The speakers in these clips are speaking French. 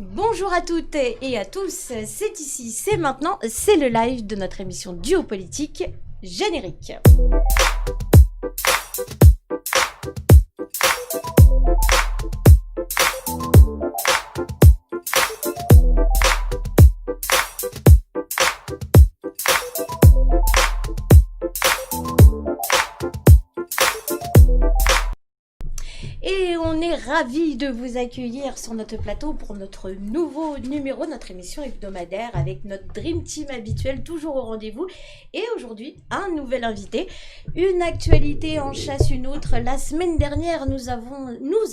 Bonjour à toutes et à tous, c'est ici, c'est maintenant, c'est le live de notre émission Duo Politique Générique. Et on est ravis de vous accueillir sur notre plateau pour notre nouveau numéro, notre émission hebdomadaire avec notre Dream Team habituel, toujours au rendez-vous. Et aujourd'hui, un nouvel invité, une actualité en chasse une autre. La semaine dernière, nous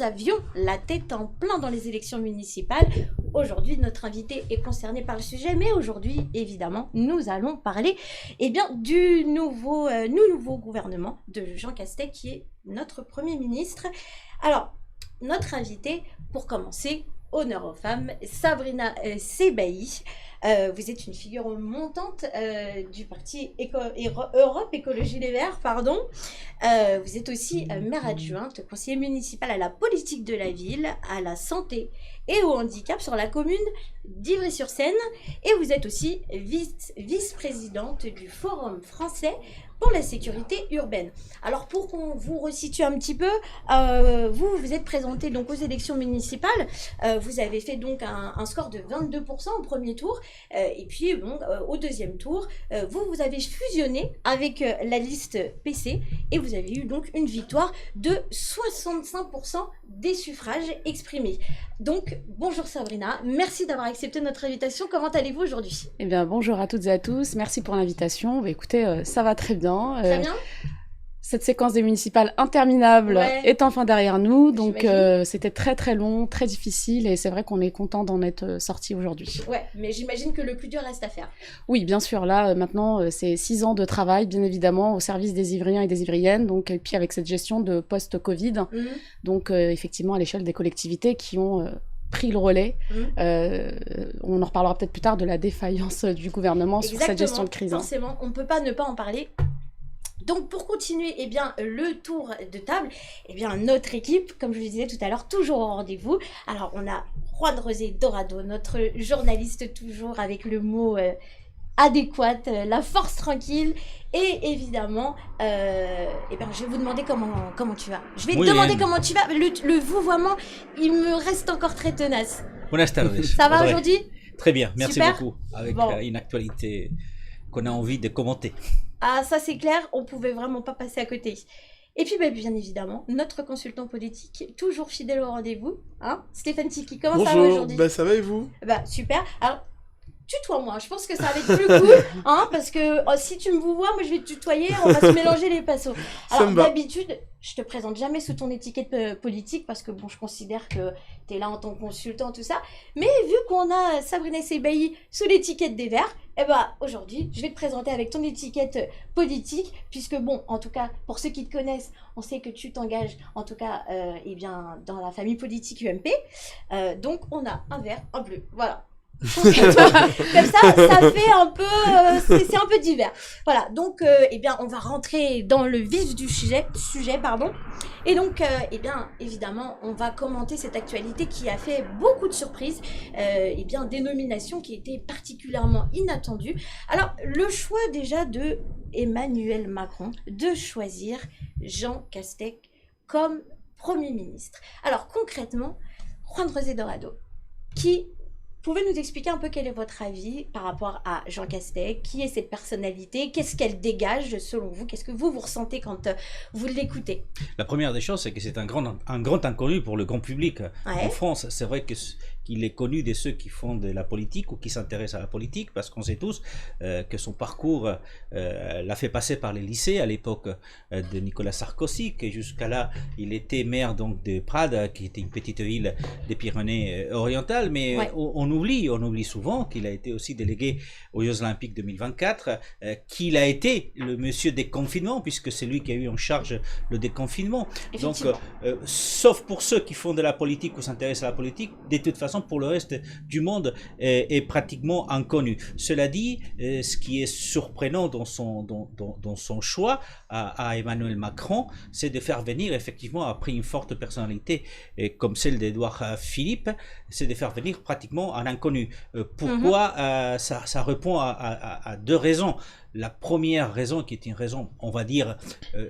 avions la tête en plein dans les élections municipales. Aujourd'hui, notre invité est concerné par le sujet, mais aujourd'hui, évidemment, nous allons parler du nouveau gouvernement de Jean Castex, qui est notre Premier ministre. Alors, notre invitée, pour commencer, honneur aux femmes, Sabrina Sebbahy. Vous êtes une figure montante du parti Europe Écologie Les Verts, pardon. Vous êtes aussi maire adjointe, conseiller municipal à la politique de la ville, à la santé et au handicap sur la commune d'Ivry-sur-Seine. Et vous êtes aussi vice-présidente du Forum français pour la sécurité urbaine. Alors pour qu'on vous resitue un petit peu, vous êtes présenté donc aux élections municipales, vous avez fait donc un score de 22% au premier tour, et puis bon, au deuxième tour, vous avez fusionné avec la liste PC, et vous avez eu donc une victoire de 65% des suffrages exprimés. Donc bonjour Sabrina, merci d'avoir accepté notre invitation. Comment allez-vous aujourd'hui? Eh bien bonjour à toutes et à tous, merci pour l'invitation. Écoutez, ça va très bien. Très bien. Cette séquence des municipales interminable est enfin derrière nous, donc c'était très très long, très difficile, et c'est vrai qu'on est content d'en être sorti aujourd'hui. Ouais, mais j'imagine que le plus dur reste à faire. Oui, bien sûr, là maintenant c'est 6 ans de travail, bien évidemment, au service des Ivriens et des Ivriennes, donc, et puis avec cette gestion de post-Covid, donc effectivement à l'échelle des collectivités qui ont pris le relais. On en reparlera peut-être plus tard de la défaillance du gouvernement sur cette gestion de crise. Forcément, on ne peut pas ne pas en parler. Donc pour continuer le tour de table, notre équipe, comme je le disais tout à l'heure, toujours au rendez-vous. Alors on a Juan José Dorado, notre journaliste toujours avec le mot adéquat, la force tranquille. Et évidemment, je vais vous demander comment tu vas. Je vais te demander comment tu vas. Le vouvoiement, il me reste encore très tenace. Buenas tardes. Ça va aujourd'hui? Très bien, merci Super. beaucoup. Avec une actualité qu'on a envie de commenter. Ah, ça c'est clair, on pouvait vraiment pas passer à côté. Et puis bien évidemment, notre consultant politique, toujours fidèle au rendez-vous, hein, Stéphane Tiki. Comment ça va aujourd'hui? Ça va et vous? Super. Alors, tutoie-moi, je pense que ça va être plus cool, hein, parce que si tu me vous vois, moi je vais te tutoyer, on va se mélanger les pinceaux. Alors d'habitude, je te présente jamais sous ton étiquette politique, parce que bon, je considère que tu es là en tant que consultant, tout ça, mais vu qu'on a Sabrina Sebbahy sous l'étiquette des Verts, aujourd'hui, je vais te présenter avec ton étiquette politique, puisque bon, en tout cas, pour ceux qui te connaissent, on sait que tu t'engages, en tout cas, dans la famille politique UMP, donc on a un vert, un bleu, voilà. Comme ça fait un peu c'est un peu divers. Voilà, donc on va rentrer dans le vif du sujet et donc évidemment on va commenter cette actualité qui a fait beaucoup de surprises, des nominations qui étaient particulièrement inattendues. Alors le choix déjà de Emmanuel Macron de choisir Jean Castex comme Premier ministre. Alors concrètement, Juan José Dorado, pouvez nous expliquer un peu quel est votre avis par rapport à Jean Castex? Qui est cette personnalité? Qu'est-ce qu'elle dégage selon vous? Qu'est-ce que vous ressentez quand vous l'écoutez? La première des choses, c'est que c'est un grand inconnu pour le grand public. En France, c'est vrai qu'il est connu de ceux qui font de la politique ou qui s'intéressent à la politique, parce qu'on sait tous que son parcours l'a fait passer par les lycées à l'époque de Nicolas Sarkozy, que jusqu'à là, il était maire donc de Prades, qui était une petite ville des Pyrénées-Orientales, mais on oublie souvent qu'il a été aussi délégué aux Jeux Olympiques 2024, qu'il a été le monsieur déconfinement, puisque c'est lui qui a eu en charge le déconfinement. Donc, sauf pour ceux qui font de la politique ou s'intéressent à la politique, de toute façon, façon, pour le reste du monde, est pratiquement inconnu. Cela dit, ce qui est surprenant dans son choix à Emmanuel Macron, c'est de faire venir, effectivement, après une forte personnalité comme celle d'Édouard Philippe, c'est de faire venir pratiquement un inconnu. Pourquoi ça répond à deux raisons. La première raison, qui est une raison, on va dire,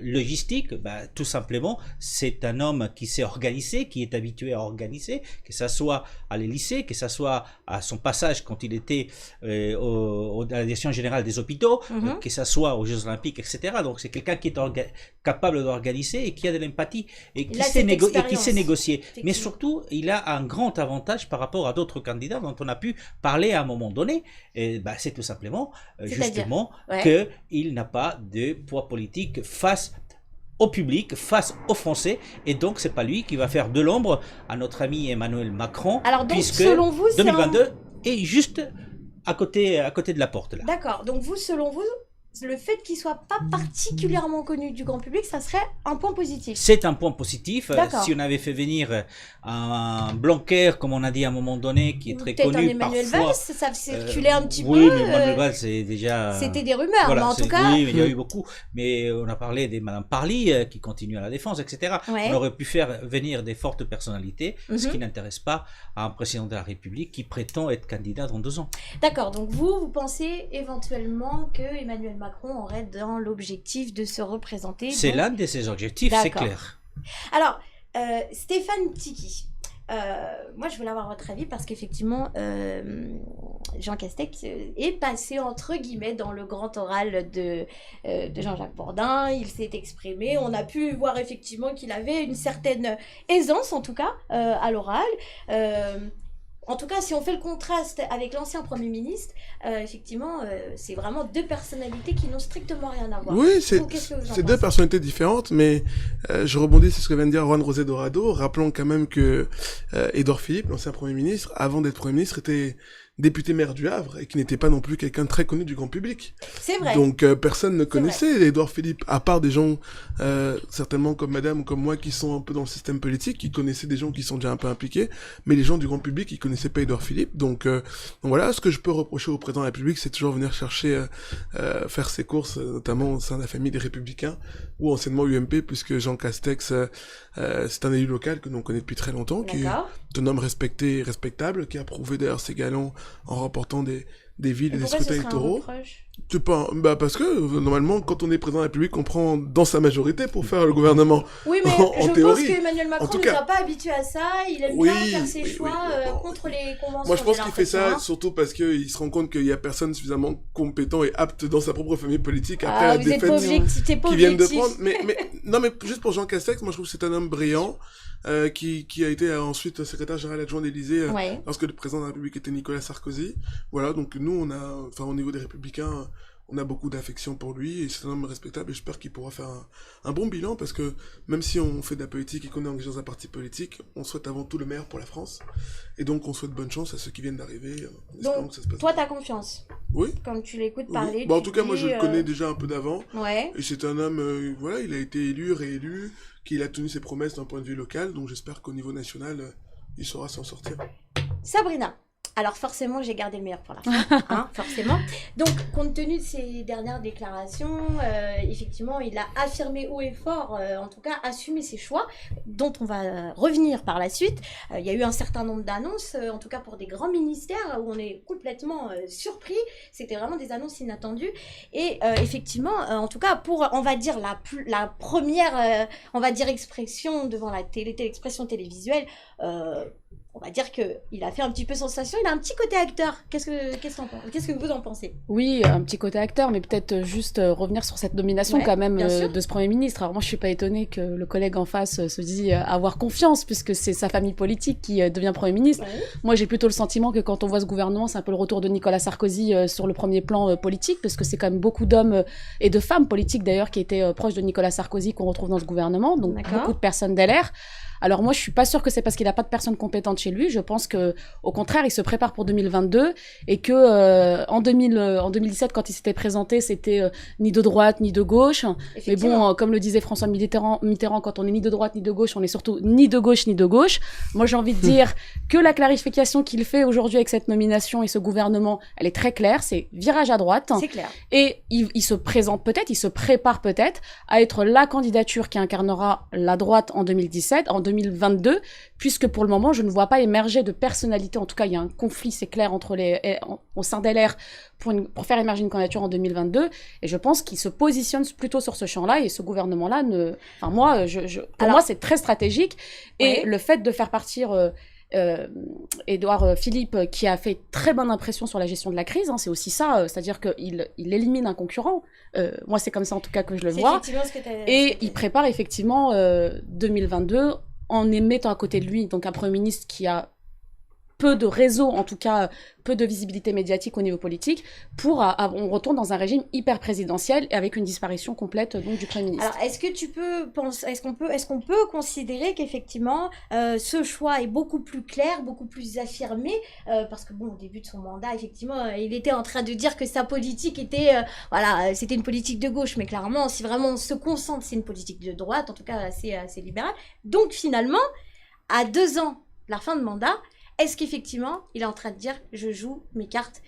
logistique, tout simplement, c'est un homme qui s'est organisé, qui est habitué à organiser, que ça soit à l'Élysée, que ça soit à son passage quand il était à la direction générale des hôpitaux, que ça soit aux Jeux Olympiques, etc. Donc c'est quelqu'un qui est capable d'organiser et qui a de l'empathie et qui sait négocier. Mais surtout, il a un grand avantage par rapport à d'autres candidats dont on a pu parler à un moment donné. C'est tout simplement, justement, qu'il n'a pas de poids politique face au public, face aux Français, et donc c'est pas lui qui va faire de l'ombre à notre ami Emmanuel Macron. Alors donc, puisque selon vous, 2022 est juste à côté de la porte là. D'accord. Donc vous, selon vous, le fait qu'il soit pas particulièrement connu du grand public, ça serait un point positif. C'est un point positif. Si on avait fait venir un Blanquer, comme on a dit à un moment donné, qui est très connu, peut-être un Emmanuel Valls, ça circulait un petit peu. Oui, mais Emmanuel Valls, c'est déjà... C'était des rumeurs, voilà, mais en tout cas... Oui, mais il y a eu beaucoup. Mais on a parlé de Madame Parly, qui continue à la défense, etc. On aurait pu faire venir des fortes personnalités, ce qui n'intéresse pas à un président de la République qui prétend être candidat dans 2 ans. D'accord, donc vous pensez éventuellement que Emmanuel Macron aurait dans l'objectif de se représenter. C'est l'un de ses objectifs, c'est clair. Alors, Stéphane Tiki, moi je voulais avoir votre avis parce qu'effectivement, Jean Castex est passé entre guillemets dans le grand oral de Jean-Jacques Bourdin, il s'est exprimé, on a pu voir effectivement qu'il avait une certaine aisance en tout cas à l'oral. En tout cas, si on fait le contraste avec l'ancien Premier ministre, effectivement, c'est vraiment 2 personnalités qui n'ont strictement rien à voir. Oui, c'est 2 personnalités différentes, mais je rebondis sur ce que vient de dire Juan José Dorado. Rappelons quand même que Édouard Philippe, l'ancien Premier ministre, avant d'être Premier ministre, était député maire du Havre et qui n'était pas non plus quelqu'un de très connu du grand public. C'est vrai. Donc personne ne connaissait Édouard Philippe, à part des gens certainement comme madame ou comme moi qui sont un peu dans le système politique, qui connaissaient des gens qui sont déjà un peu impliqués, mais les gens du grand public ils connaissaient pas Édouard Philippe. Donc voilà, ce que je peux reprocher au président de la République, c'est toujours venir chercher faire ses courses, notamment au sein de la famille des Républicains ou anciennement UMP, puisque Jean Castex c'est un élu local que l'on connaît depuis très longtemps, qui est un homme respecté et respectable, qui a prouvé d'ailleurs ses galons en remportant des villes et des scrutins électoraux. Parce que normalement, quand on est président de la République, on prend dans sa majorité pour faire le gouvernement. Oui, mais je pense qu'Emmanuel Macron ne sera pas habitué à ça. Il aime bien faire ses choix contre les conventions. Moi, je pense qu'il fait ça surtout parce qu'il se rend compte qu'il n'y a personne suffisamment compétent et apte dans sa propre famille politique après la défaite qui viennent de prendre. Non, mais juste pour Jean Castex, moi je trouve que c'est un homme brillant. Qui a été ensuite secrétaire général adjoint d'Élysée lorsque le président de la République était Nicolas Sarkozy. Voilà, donc nous au niveau des Républicains, on a beaucoup d'affection pour lui et c'est un homme respectable et j'espère qu'il pourra faire un bon bilan parce que même si on fait de la politique et qu'on est engagé dans un parti politique, on souhaite avant tout le meilleur pour la France et donc on souhaite bonne chance à ceux qui viennent d'arriver. Donc, que ça se passe toi, t'as confiance? Oui. Quand tu l'écoutes parler, en tout cas, moi je le connais déjà un peu d'avant. Ouais. Et c'est un homme, il a été élu, réélu, qu'il a tenu ses promesses d'un point de vue local, donc j'espère qu'au niveau national, il saura s'en sortir. Sabrina, alors forcément, j'ai gardé le meilleur pour la fin, forcément. Donc, compte tenu de ses dernières déclarations, effectivement, il a affirmé haut et fort, en tout cas, assumé ses choix, dont on va revenir par la suite. Il y a eu un certain nombre d'annonces, en tout cas pour des grands ministères, où on est complètement surpris. C'était vraiment des annonces inattendues. Et effectivement, en tout cas, pour, on va dire, la première, on va dire, expression devant la expression télévisuelle, on va dire qu'il a fait un petit peu sensation, il a un petit côté acteur. Qu'est-ce que vous en pensez? Oui, un petit côté acteur, mais peut-être juste revenir sur cette nomination quand même de ce Premier ministre. Alors moi, je suis pas étonnée que le collègue en face se dise avoir confiance, puisque c'est sa famille politique qui devient Premier ministre. Ouais. Moi, j'ai plutôt le sentiment que quand on voit ce gouvernement, c'est un peu le retour de Nicolas Sarkozy sur le premier plan politique, parce que c'est quand même beaucoup d'hommes et de femmes politiques d'ailleurs qui étaient proches de Nicolas Sarkozy qu'on retrouve dans ce gouvernement, donc beaucoup de personnes d'LR. Alors moi, je suis pas sûre que c'est parce qu'il n'a pas de personnes compétentes chez lui. Je pense que, au contraire, il se prépare pour 2022 et que en 2017, quand il s'était présenté, c'était ni de droite ni de gauche. Mais bon, comme le disait François Mitterrand, quand on est ni de droite ni de gauche, on est surtout ni de gauche ni de gauche. Moi, j'ai envie de dire que la clarification qu'il fait aujourd'hui avec cette nomination et ce gouvernement, elle est très claire. C'est virage à droite. C'est clair. Et il se présente peut-être, il se prépare peut-être à être la candidature qui incarnera la droite en 2022, puisque pour le moment, je ne vois pas émerger de personnalité. En tout cas, il y a un conflit, c'est clair, au sein d'LR pour faire émerger une candidature en 2022. Et je pense qu'il se positionne plutôt sur ce champ-là. Et ce gouvernement-là, pour moi, c'est très stratégique. Et le fait de faire partir Édouard Philippe, qui a fait très bonne impression sur la gestion de la crise, c'est aussi ça, c'est-à-dire qu'il élimine un concurrent. Moi, c'est comme ça en tout cas que je le vois. Et il prépare effectivement 2022 en mettant à côté de lui donc un Premier ministre qui a peu de réseau, en tout cas peu de visibilité médiatique au niveau politique, on retourne dans un régime hyper présidentiel et avec une disparition complète donc du Premier ministre. Alors, est-ce qu'on peut considérer qu'effectivement ce choix est beaucoup plus clair, beaucoup plus affirmé, parce que bon, au début de son mandat, effectivement, il était en train de dire que sa politique était, c'était une politique de gauche, mais clairement, si vraiment on se concentre, c'est une politique de droite, en tout cas assez libérale. Donc finalement, à 2 ans de la fin de mandat, est-ce qu'effectivement, il est en train de dire « je joue mes cartes,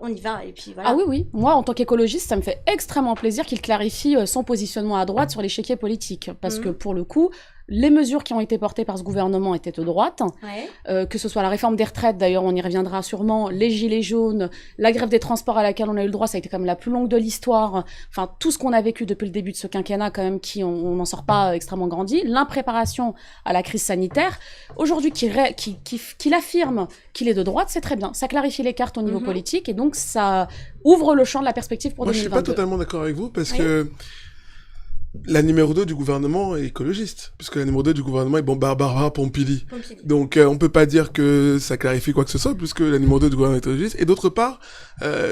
on y va » et puis voilà. Ah oui. Moi, en tant qu'écologiste, ça me fait extrêmement plaisir qu'il clarifie son positionnement à droite sur l'échiquier politique. Parce que pour le coup, les mesures qui ont été portées par ce gouvernement étaient de droite. Que ce soit la réforme des retraites, d'ailleurs, on y reviendra sûrement, les gilets jaunes, la grève des transports à laquelle on a eu le droit, ça a été quand même la plus longue de l'histoire. Enfin, tout ce qu'on a vécu depuis le début de ce quinquennat, quand même, on n'en sort pas extrêmement grandi. L'impréparation à la crise sanitaire. Aujourd'hui, qu'il affirme qu'il est de droite, c'est très bien. Ça clarifie les cartes au niveau politique et donc ça ouvre le champ de la perspective pour 2022. Moi, je suis pas totalement d'accord avec vous parce que la numéro 2 du gouvernement est écologiste, puisque la numéro 2 du gouvernement est Barbara Pompili. Donc, on peut pas dire que ça clarifie quoi que ce soit, puisque la numéro 2 du gouvernement est écologiste. Et d'autre part,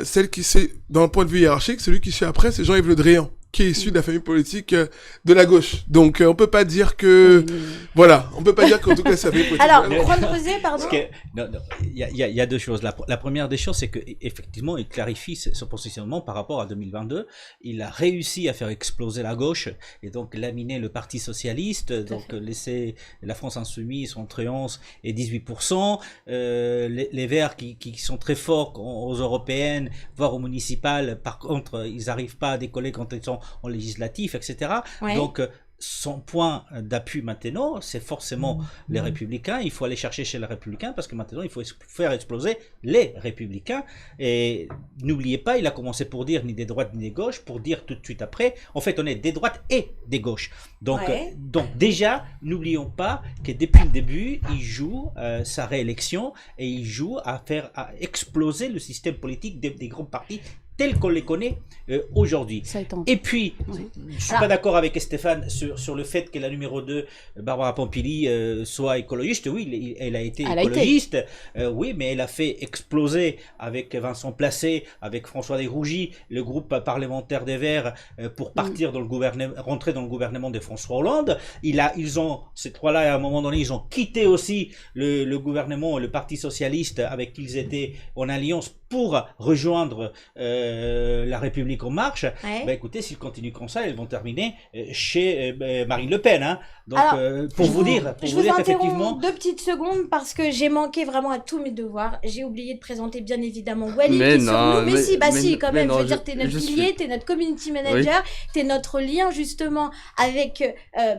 celle qui sait, d'un point de vue hiérarchique, celui qui suit après, c'est Jean-Yves Le Drian, qui est issu de la famille politique de la gauche. Donc, on peut pas dire que... Voilà, on peut pas dire qu'en tout cas, ça fait politique. Alors, Juan Rosé, pardon. Non, il y a 2 choses. La première des choses, c'est que effectivement, il clarifie son positionnement par rapport à 2022. Il a réussi à faire exploser la gauche et donc laminer le Parti socialiste, donc laisser la France insoumise entre 11 et 18%. Les Verts qui sont très forts aux européennes, voire aux municipales. Par contre, ils n'arrivent pas à décoller quand ils sont en législatif, etc. Donc, son point d'appui maintenant, c'est forcément les Républicains. Il faut aller chercher chez les Républicains parce que maintenant, il faut faire exploser les Républicains. Et n'oubliez pas, il a commencé pour dire ni des droites ni des gauches, pour dire tout de suite après, en fait, on est des droites et des gauches. Donc, déjà, n'oublions pas que depuis le début, il joue sa réélection et il joue à exploser le système politique des grands partis tels qu'on les connaît aujourd'hui. Et puis, je suis pas d'accord avec Stéphane sur le fait que la numéro 2, Barbara Pompili, soit écologiste. Oui, elle a été écologiste. Oui, mais elle a fait exploser avec Vincent Placé, avec François Desrougy, le groupe parlementaire des Verts pour partir dans le gouvernement, rentrer dans le gouvernement de François Hollande. Ces trois-là, à un moment donné, ils ont quitté aussi le gouvernement, le Parti socialiste avec qui ils étaient en alliance pour rejoindre la République en marche. Écoutez, s'ils continuent comme ça, ils vont terminer chez Marine Le Pen. Donc, alors, pour vous dire effectivement... 2 petites secondes parce que j'ai manqué vraiment à tous mes devoirs. J'ai oublié de présenter bien évidemment Walid qui est sur nous. Mais si, quand même. Je veux dire, t'es notre pilier, t'es notre community manager, t'es notre lien justement avec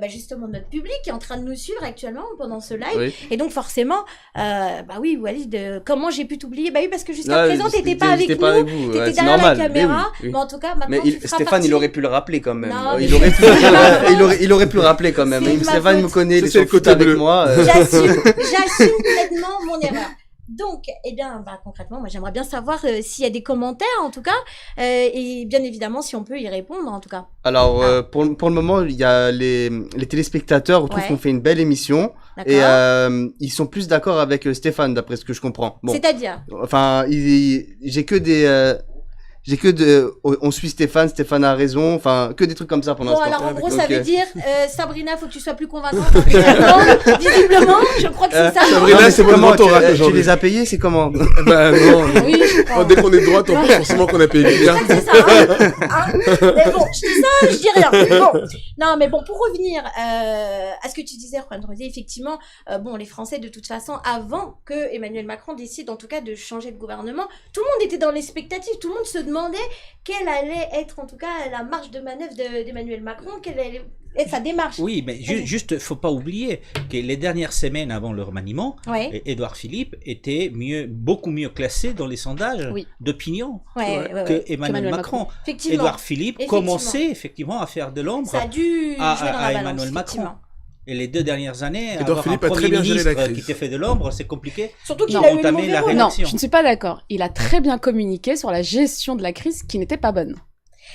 justement notre public qui est en train de nous suivre actuellement pendant ce live. Et donc forcément, Walid, comment j'ai pu t'oublier? Oui, parce que jusqu'à présent, t'étais pas avec nous, t'étais derrière la caméra. Mais en tout cas, maintenant, Stéphane, il aurait pu le rappeler quand même. Il aurait pu le rappeler quand même. Stéphane me connaît, il est sur le foot avec moi. J'assume pleinement mon erreur. Donc, concrètement, moi, j'aimerais bien savoir s'il y a des commentaires, en tout cas, et bien évidemment, si on peut y répondre, en tout cas. Alors, pour le moment, il y a les téléspectateurs trouvent qu'on fait une belle émission, et ils sont plus d'accord avec Stéphane, d'après ce que je comprends. Bon. C'est-à-dire ? Enfin, j'ai que j'ai que on suit Stéphane a raison, enfin, que des trucs comme ça pour l'instant. Bon, alors en gros, ça veut dire, Sabrina, faut que tu sois plus convaincante. Visiblement, je crois que c'est ça. Sabrina, c'est mon mentorat tu aujourd'hui. les as payés, c'est comment? Bah non. Oui, Dès qu'on est de droite, on pense forcément qu'on a payé quelqu'un. c'est ça. Hein. Mais bon, je dis ça, je dis rien. Bon. Non, mais bon, pour revenir à ce que tu disais, Juan Rosé, effectivement, bon, les Français, de toute façon, avant que Emmanuel Macron décide, en tout cas, de changer de gouvernement, tout le monde était dans l'expectative, tout le monde se demandait quelle allait être, en tout cas, la marge de manœuvre d'Emmanuel Macron, quelle allait être sa démarche. Oui, mais juste, faut pas oublier que les dernières semaines avant le remaniement, Ouais. Édouard Philippe était beaucoup mieux classé dans les sondages d'opinion que Emmanuel Macron. Effectivement. Édouard Philippe commençait effectivement à faire de l'ombre Ça a dû jouer dans la balance, Emmanuel Macron. Et les 2 dernières années, Édouard avoir Philippe un a très premier bien géré la ministre crise. qui t'ait fait de l'ombre, c'est compliqué. Surtout qu'il Non, a eu le entamer mauvais la rôle. Non, rédaction. je ne suis pas d'accord. Il a très bien communiqué sur la gestion de la crise qui n'était pas bonne.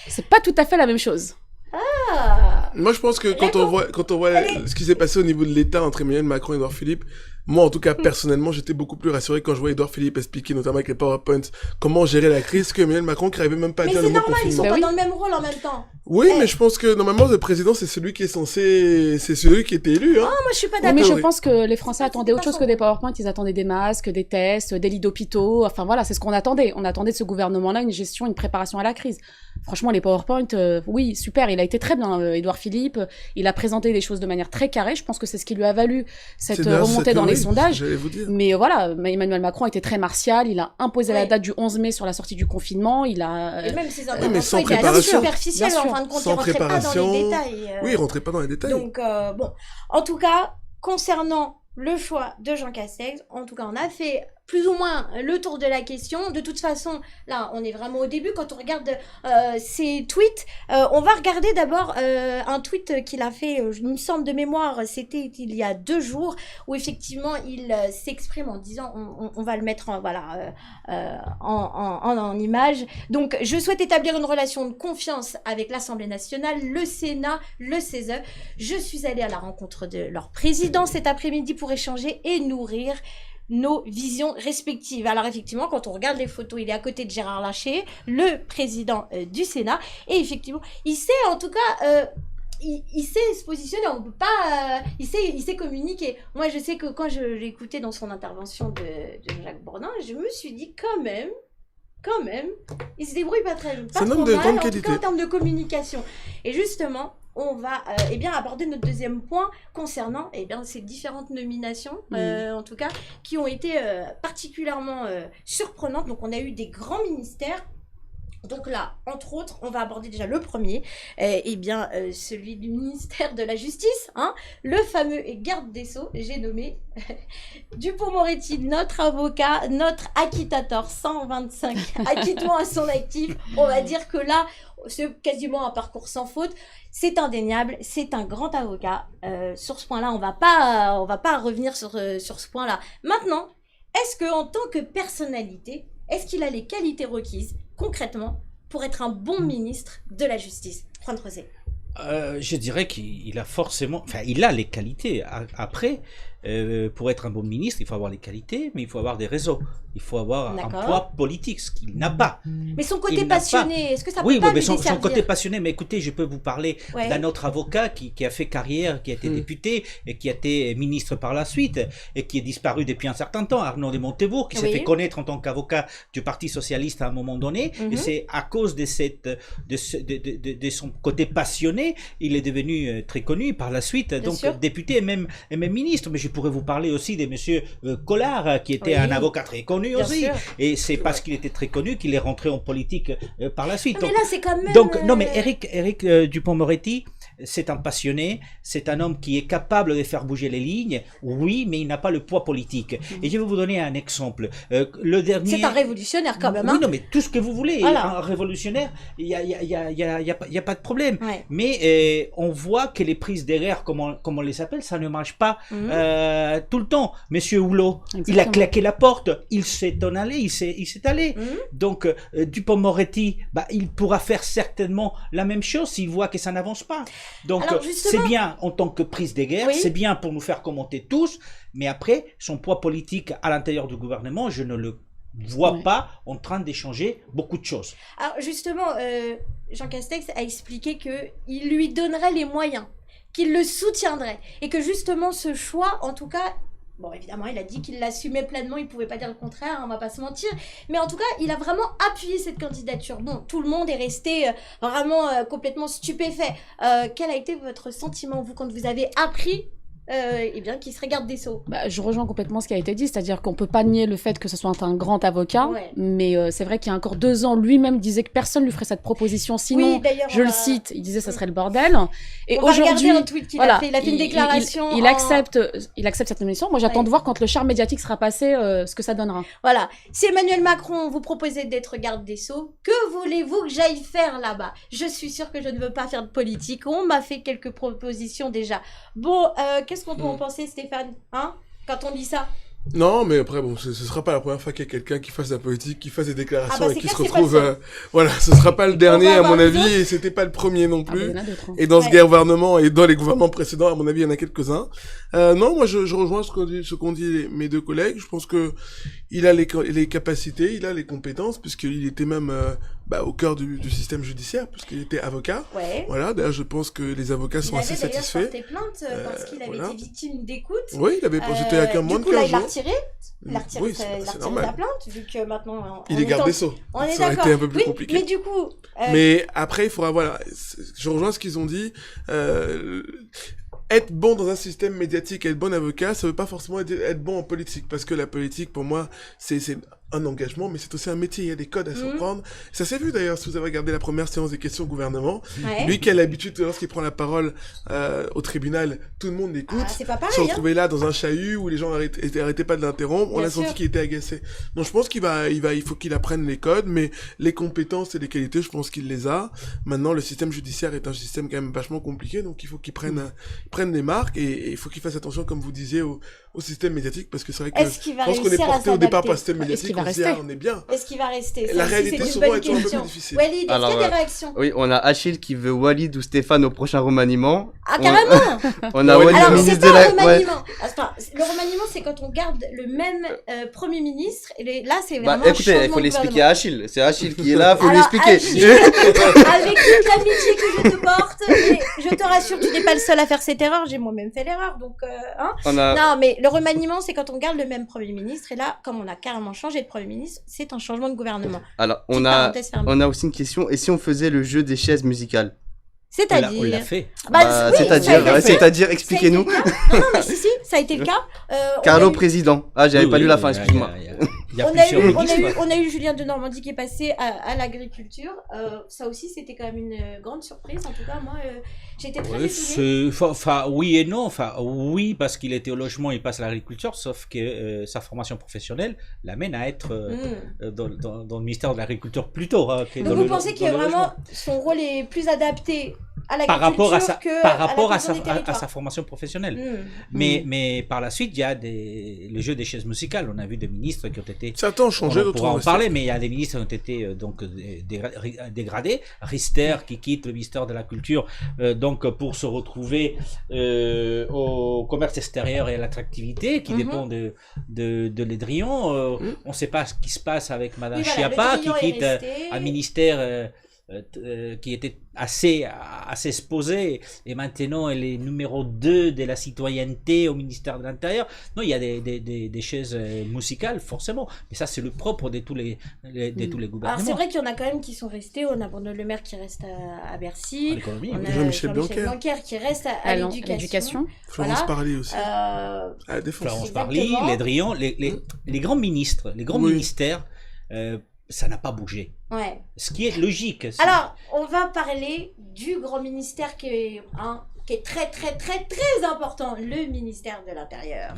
C'est pas tout à fait la même chose. Ah. Moi, je pense que quand on voit ce qui s'est passé au niveau de l'État entre Emmanuel Macron et Édouard Philippe, moi, en tout cas, personnellement, j'étais beaucoup plus rassuré quand je voyais Édouard Philippe expliquer, notamment avec les PowerPoints, comment gérer la crise que Emmanuel Macron qui n'arrivait même pas à Mais dire c'est le mot normal, ils sont confinement. pas dans le même rôle en même temps. Oui, mais je pense que normalement, le président, c'est celui qui est c'est celui qui était élu, hein. Moi, je suis pas Oui, d'accord. mais je oui. pense que les Français C'est attendaient pas autre chose son que des rôle. PowerPoint. Ils attendaient des masques, des tests, des lits d'hôpitaux. Enfin voilà, c'est ce qu'on attendait. On attendait de ce gouvernement-là une gestion, une préparation à la crise. Franchement, les PowerPoint, oui, super. Il a été très bien, Édouard Philippe. Il a présenté les choses de manière très carrée. Je pense que c'est ce qui lui a valu cette d'ailleurs remontée cette dans les théorie, sondages. j'allais vous dire. Mais voilà, Emmanuel Macron était très martial. Il a imposé la Oui. date du 11 mai sur la sortie du confinement. Il a. Et même ses mais interventions sans étaient assez préparation. superficielles, Bien sûr. en fin de compte, Sans il rentrait pas dans préparation. les détails. Oui, il rentrait pas dans les détails. Donc, bon, en tout cas, concernant le choix de Jean Castex, en tout cas, on a fait plus ou moins le tour de la question. De toute façon, là, on est vraiment au début. Quand on regarde ses tweets, on va regarder d'abord un tweet qu'il a fait, il me semble de mémoire, c'était il y a 2 jours, où effectivement, il s'exprime en disant, on va le mettre en image. Donc, je souhaite établir une relation de confiance avec l'Assemblée nationale, le Sénat, le CESE. Je suis allée à la rencontre de leur président cet après-midi pour échanger et nourrir nos visions respectives. Alors effectivement, quand on regarde les photos, il est à côté de Gérard Larcher, le président du Sénat, et effectivement, il sait en tout cas... il sait se positionner, on peut pas... il sait communiquer. Moi, je sais que quand je l'ai écouté dans son intervention de Jacques Bourdin, je me suis dit quand même, il se débrouille pas trop C'est un homme de mal, grande en tout qualité. cas en termes de communication. Et justement, on va aborder notre deuxième point concernant ces différentes nominations, en tout cas, qui ont été particulièrement surprenantes. Donc, on a eu des grands ministères. Donc là, entre autres, on va aborder déjà le premier, celui du ministère de la Justice, hein, le fameux garde des Sceaux, j'ai nommé Dupond-Moretti, notre avocat, notre acquittateur, 125 acquittements à son actif. On va dire que là, c'est quasiment un parcours sans faute. C'est indéniable, c'est un grand avocat. Sur ce point-là, on va pas revenir sur ce point-là. Maintenant, est-ce qu'en tant que personnalité, est-ce qu'il a les qualités requises concrètement pour être un bon ministre de la Justice? Juan Rosé. Je dirais qu'il a forcément, enfin, il a les qualités. Après, pour être un bon ministre, il faut avoir les qualités, mais il faut avoir des réseaux. Il faut avoir un poids politique, ce qu'il n'a pas. Mais son côté passionné, est-ce que ça peut oui, pas mais lui son desservir? côté passionné, mais écoutez, je peux vous parler d'un autre avocat qui a fait carrière, qui a été député et qui a été ministre par la suite et qui est disparu depuis un certain temps, Arnaud de Montebourg, qui s'est fait connaître en tant qu'avocat du Parti Socialiste à un moment donné, et c'est à cause de son côté passionné, il est devenu très connu par la suite, donc député et même ministre. Mais je pourrais vous parler aussi de monsieur Collard, qui était un avocat très connu aussi, et c'est parce qu'il était très connu qu'il est rentré en politique par la suite. Mais donc, là, c'est quand même... donc non, mais Éric Dupond-Moretti, c'est un passionné, c'est un homme qui est capable de faire bouger les lignes, oui, mais il n'a pas le poids politique. Et je vais vous donner un exemple. Le dernier... C'est un révolutionnaire quand même. Oui, hein. non, mais tout ce que vous voulez, Voilà. un révolutionnaire, il y a pas de problème. Ouais. Mais on voit que les prises derrière, comme on les appelle, ça ne marche pas tout le temps. Monsieur Hulot, il a claqué la porte, il s'est en allé, il s'est allé. Donc Dupond-Moretti, il pourra faire certainement la même chose s'il voit que ça n'avance pas. Donc c'est bien en tant que prise de guerre, c'est bien pour nous faire commenter tous, mais après son poids politique à l'intérieur du gouvernement, je ne le voit pas en train d'échanger beaucoup de choses. Alors justement, Jean Castex a expliqué qu'il lui donnerait les moyens, qu'il le soutiendrait, et que justement ce choix, en tout cas, bon évidemment il a dit qu'il l'assumait pleinement, il pouvait pas dire le contraire, on va pas se mentir, mais en tout cas il a vraiment appuyé cette candidature. Bon, tout le monde est resté vraiment complètement stupéfait. Quel a été votre sentiment, vous, quand vous avez appris qu'il serait garde des Sceaux? Je rejoins complètement ce qui a été dit, c'est-à-dire qu'on peut pas nier le fait que ce soit un grand avocat, mais c'est vrai qu'il y a encore 2 ans, lui-même disait que personne lui ferait cette proposition, sinon, je le cite, il disait que ça serait le bordel. Et aujourd'hui, un tweet qu'il a fait, il a fait une déclaration. Il accepte cette nomination. Moi, j'attends de voir quand le char médiatique sera passé, ce que ça donnera. Voilà. Si Emmanuel Macron vous proposait d'être garde des Sceaux, que voulez-vous que j'aille faire là-bas? Je suis sûre que je ne veux pas faire de politique. On m'a fait quelques propositions déjà. Bon, qu'est-ce qu'on peut en penser, Stéphane, hein, quand on dit ça? Non, mais après, bon, ce sera pas la première fois qu'il y a quelqu'un qui fasse de la politique, qui fasse des déclarations et qui se clair, retrouve... voilà, ce sera pas le dernier, à mon avis, et c'était pas le premier non plus. Et dans ce gouvernement, et dans les gouvernements précédents, à mon avis, il y en a quelques-uns. Non, moi, je rejoins ce qu'ont dit mes 2 collègues. Je pense que il a les capacités, il a les compétences, puisqu'il était même au cœur du système judiciaire, puisqu'il était avocat. Voilà, d'ailleurs, je pense que les avocats sont assez satisfaits. Il avait d'ailleurs porté plainte parce qu'il avait été victime d'écoute. Oui, il avait c'était il y a moins de 15 jours. Il a retiré sa plainte, vu que maintenant... Il est garde des Sceaux. On est ça aurait d'accord. été un peu plus compliqué. Mais du coup... Mais après, il faudra, voilà, je rejoins ce qu'ils ont dit, être bon dans un système médiatique, être bon avocat, ça veut pas forcément être bon en politique, parce que la politique, pour moi, c'est un engagement, mais c'est aussi un métier, il y a des codes à surprendre. Ça s'est vu d'ailleurs, si vous avez regardé la première séance des questions au gouvernement, lui qui a l'habitude, lorsqu'il prend la parole au tribunal, tout le monde l'écoute, c'est pas pareil, se retrouvait là dans un chahut où les gens arrêtaient pas de l'interrompre, on a senti qu'il était agacé. Donc je pense il faut qu'il apprenne les codes, mais les compétences et les qualités, je pense qu'il les a. Maintenant, le système judiciaire est un système quand même vachement compliqué, donc il faut qu'il prenne les marques, et il faut qu'il fasse attention, comme vous disiez, au système médiatique, parce que c'est vrai que je pense qu'on est porté au départ par le système médiatique, on se dit, on est bien. Est-ce qu'il va rester? La réalité, souvent, est toujours un peu plus difficile. Walid, est-ce qu'il y a des réactions? Oui, on a Achille qui veut Walid ou Stéphane au prochain remaniement. Ah, carrément! On a Walid, alors, c'est pas un remaniement. Le remaniement, c'est quand on garde le même Premier ministre, et là, c'est vraiment écoutez, il faut l'expliquer à Achille. C'est Achille qui est là, il faut l'expliquer. Avec toute l'amitié que je te porte, et je te rassure, tu n'es pas le seul à faire cette erreur, j'ai moi-même fait l'erreur, donc, Non, mais le remaniement, c'est quand on garde le même Premier ministre, et là, comme on a carrément changé de Premier ministre, c'est un changement de gouvernement. Alors, on a aussi une question, et si on faisait le jeu des chaises musicales? C'est-à-dire... On l'a fait. C'est-à-dire, expliquez-nous. Non, mais si, ça a été le cas. Carlo président. Ah, j'avais pas lu la fin, excuse-moi. On a eu Julien de Normandie qui est passé à l'agriculture. Ça aussi, c'était quand même une grande surprise. En tout cas, moi, j'ai été très étonnée. Enfin, oui et non. Enfin, oui, parce qu'il était au logement, il passe à l'agriculture, sauf que sa formation professionnelle l'amène à être dans le ministère de l'Agriculture plus tôt. Donc, vous pensez que vraiment son rôle est plus adapté à l'agriculture par rapport à sa formation professionnelle. Mais par la suite, il y a le jeu des chaises musicales. On a vu des ministres qui ont été... Certains ont changé, on pourra en parler, mais il y a des ministres qui ont été donc dégradés. Rister qui quitte le ministère de la Culture donc pour se retrouver au commerce extérieur et à l'attractivité qui dépend de Le Drian. On ne sait pas ce qui se passe avec Madame Schiappa qui quitte un ministère qui était assez exposé, et maintenant elle est numéro 2 de la citoyenneté au ministère de l'Intérieur. Non, il y a des chaises musicales, forcément, mais ça c'est le propre de tous les gouvernements. Alors c'est vrai qu'il y en a quand même qui sont restés. On a Bruno Le Maire qui reste à Bercy, on a Jean-Michel Blanquer qui reste à l'éducation. Florence Parly aussi. À la Défense. Florence Parly, Le Drian, les grands ministres, les grands ministères, ça n'a pas bougé. Ce qui est logique. Alors, on va parler du grand ministère qui est très, très, très, très important, le ministère de l'Intérieur.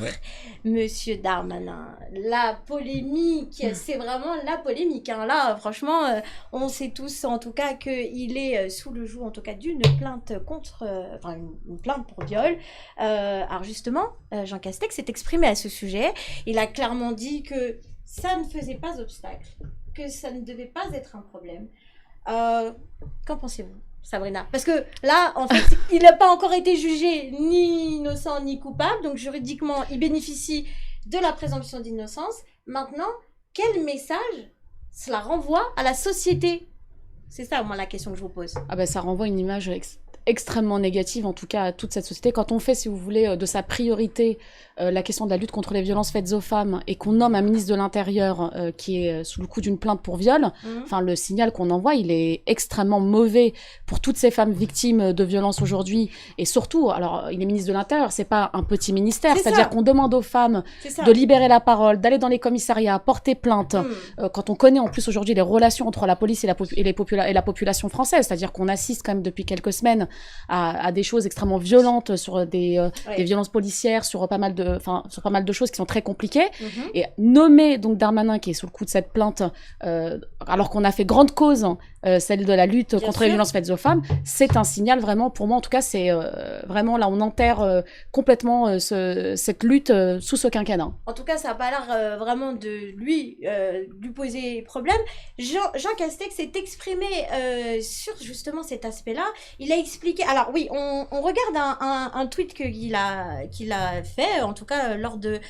Monsieur Darmanin, la polémique, c'est vraiment la polémique. Là, franchement, on sait tous, en tout cas, qu'il est sous le joug, en tout cas, d'une plainte une plainte pour viol. Alors, justement, Jean Castex s'est exprimé à ce sujet. Il a clairement dit que ça ne faisait pas obstacle, que ça ne devait pas être un problème. Qu'en pensez-vous, Sabrina? Parce que là, en fait, il n'a pas encore été jugé ni innocent ni coupable, donc juridiquement, il bénéficie de la présomption d'innocence. Maintenant, quel message cela renvoie à la société? C'est ça, moi, la question que je vous pose. Ah ben, ça renvoie une image extrêmement négative, en tout cas, à toute cette société. Quand on fait, si vous voulez, de sa priorité la question de la lutte contre les violences faites aux femmes et qu'on nomme un ministre de l'Intérieur qui est sous le coup d'une plainte pour viol, enfin, le signal qu'on envoie, il est extrêmement mauvais pour toutes ces femmes victimes de violences aujourd'hui. Et surtout, alors, il est ministre de l'Intérieur, c'est pas un petit ministère, c'est-à-dire qu'on demande aux femmes de libérer la parole, d'aller dans les commissariats, porter plainte. Quand on connaît en plus aujourd'hui les relations entre la police et la population française, c'est-à-dire qu'on assiste quand même depuis quelques semaines à des choses extrêmement violentes sur des violences policières, sur pas mal de choses qui sont très compliquées. Et nommer donc Darmanin qui est sous le coup de cette plainte, alors qu'on a fait grande cause, celle de la lutte contre les violences faites aux femmes, c'est un signal vraiment, pour moi en tout cas, c'est vraiment là on enterre complètement cette lutte sous ce quinquennat. En tout cas, ça n'a pas l'air vraiment de lui poser problème. Jean Castex s'est exprimé sur justement cet aspect-là. Il a expliqué. Alors oui, on regarde un tweet qu'il a fait, en tout cas lors de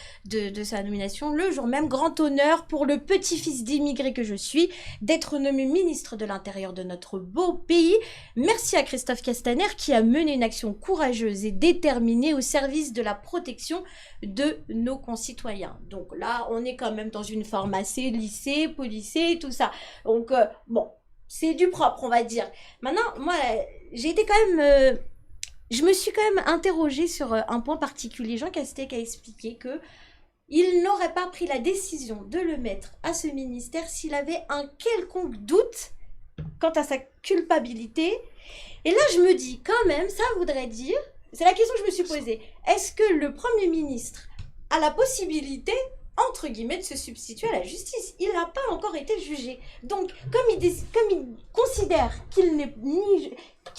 sa nomination, le jour même. Grand honneur pour le petit-fils d'immigré que je suis d'être nommé ministre de l'Intérieur de notre beau pays. Merci à Christophe Castaner qui a mené une action courageuse et déterminée au service de la protection de nos concitoyens. Donc là, on est quand même dans une forme assez lycée, policée, tout ça. Donc bon, c'est du propre, on va dire. Maintenant, moi, j'ai été quand même... je me suis quand même interrogée sur un point particulier. Jean Castex a expliqué que il n'aurait pas pris la décision de le mettre à ce ministère s'il avait un quelconque doute quant à sa culpabilité. Et là, je me dis, quand même, ça voudrait dire... C'est la question que je me suis posée. Est-ce que le Premier ministre a la possibilité, entre guillemets, de se substituer à la justice? Il n'a pas encore été jugé. Donc, comme il considère qu'il n'est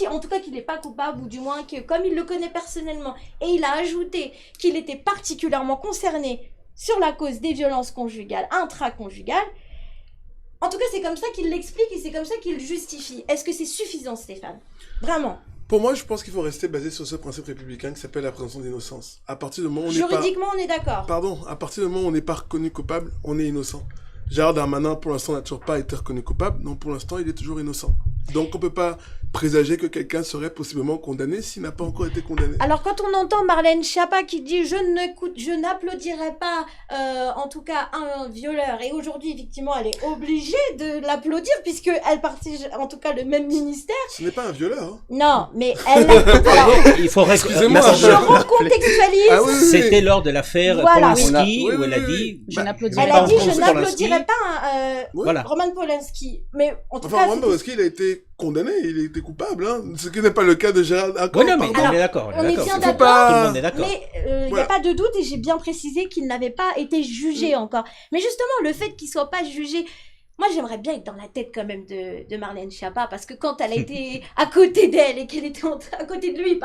en tout cas qu'il n'est pas coupable, ou du moins que, comme il le connaît personnellement, et il a ajouté qu'il était particulièrement concerné sur la cause des violences conjugales, intraconjugales, en tout cas, c'est comme ça qu'il l'explique et c'est comme ça qu'il le justifie. Est-ce que c'est suffisant, Stéphane? Vraiment? Pour moi, je pense qu'il faut rester basé sur ce principe républicain qui s'appelle la présomption d'innocence. À partir du moment où juridiquement, on est d'accord. Pardon, à partir du moment où on n'est pas reconnu coupable, on est innocent. Gérald Darmanin, pour l'instant, n'a toujours pas été reconnu coupable. Non, pour l'instant, il est toujours innocent. Donc, on peut pas présager que quelqu'un serait possiblement condamné s'il n'a pas encore été condamné. Alors, quand on entend Marlène Schiappa qui dit « Je n'applaudirai pas, en tout cas, un violeur », et aujourd'hui, effectivement, elle est obligée de l'applaudir puisqu'elle partage, en tout cas, le même ministère. Ce n'est pas un violeur. Hein. Non, mais elle... Alors, il faut excusez-moi, je recontextualise. Ah, oui. C'était lors de l'affaire Polanski où elle a dit... Je n'applaudirai pas. Elle a dit « Je n'applaudirai pas Roman Polanski ». Mais en tout cas... Roman Polanski, il a été condamné, il a été coupable, hein. Ce qui n'est pas le cas de Gérald. Oui, non, mais on est d'accord. On est bien d'accord. Tout le monde est d'accord. Mais il n'y a pas de doute et j'ai bien précisé qu'il n'avait pas été jugé encore. Mais justement, le fait qu'il ne soit pas jugé, moi j'aimerais bien être dans la tête quand même de Marlène Schiappa parce que quand elle a été à côté d'elle et qu'elle était à côté de lui,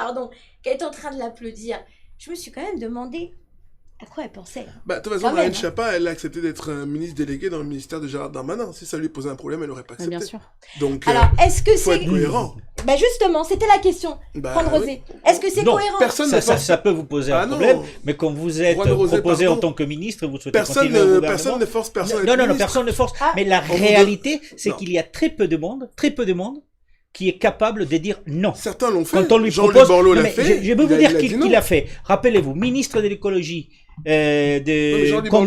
qu'elle était en train de l'applaudir, je me suis quand même demandé à quoi elle pensait. De toute façon, Marlène Schiappa, elle a accepté d'être ministre déléguée dans le ministère de Gérald Darmanin. Si ça lui posait un problème, elle n'aurait pas accepté. Bien sûr. Donc, alors, est-ce que faut être cohérent. Justement, c'était la question. Rosé. Est-ce que c'est cohérent? Ça peut vous poser un problème, mais quand vous êtes proposé en tant que ministre, vous souhaitez continuer au gouvernement. Personne ne force personne. Non, personne ne force. Mais la réalité, c'est qu'il y a très peu de monde qui est capable de dire non. Certains l'ont fait. Quand on lui propose, je peux vous dire qui l'a fait. Rappelez-vous, ministre de l'écologie, quand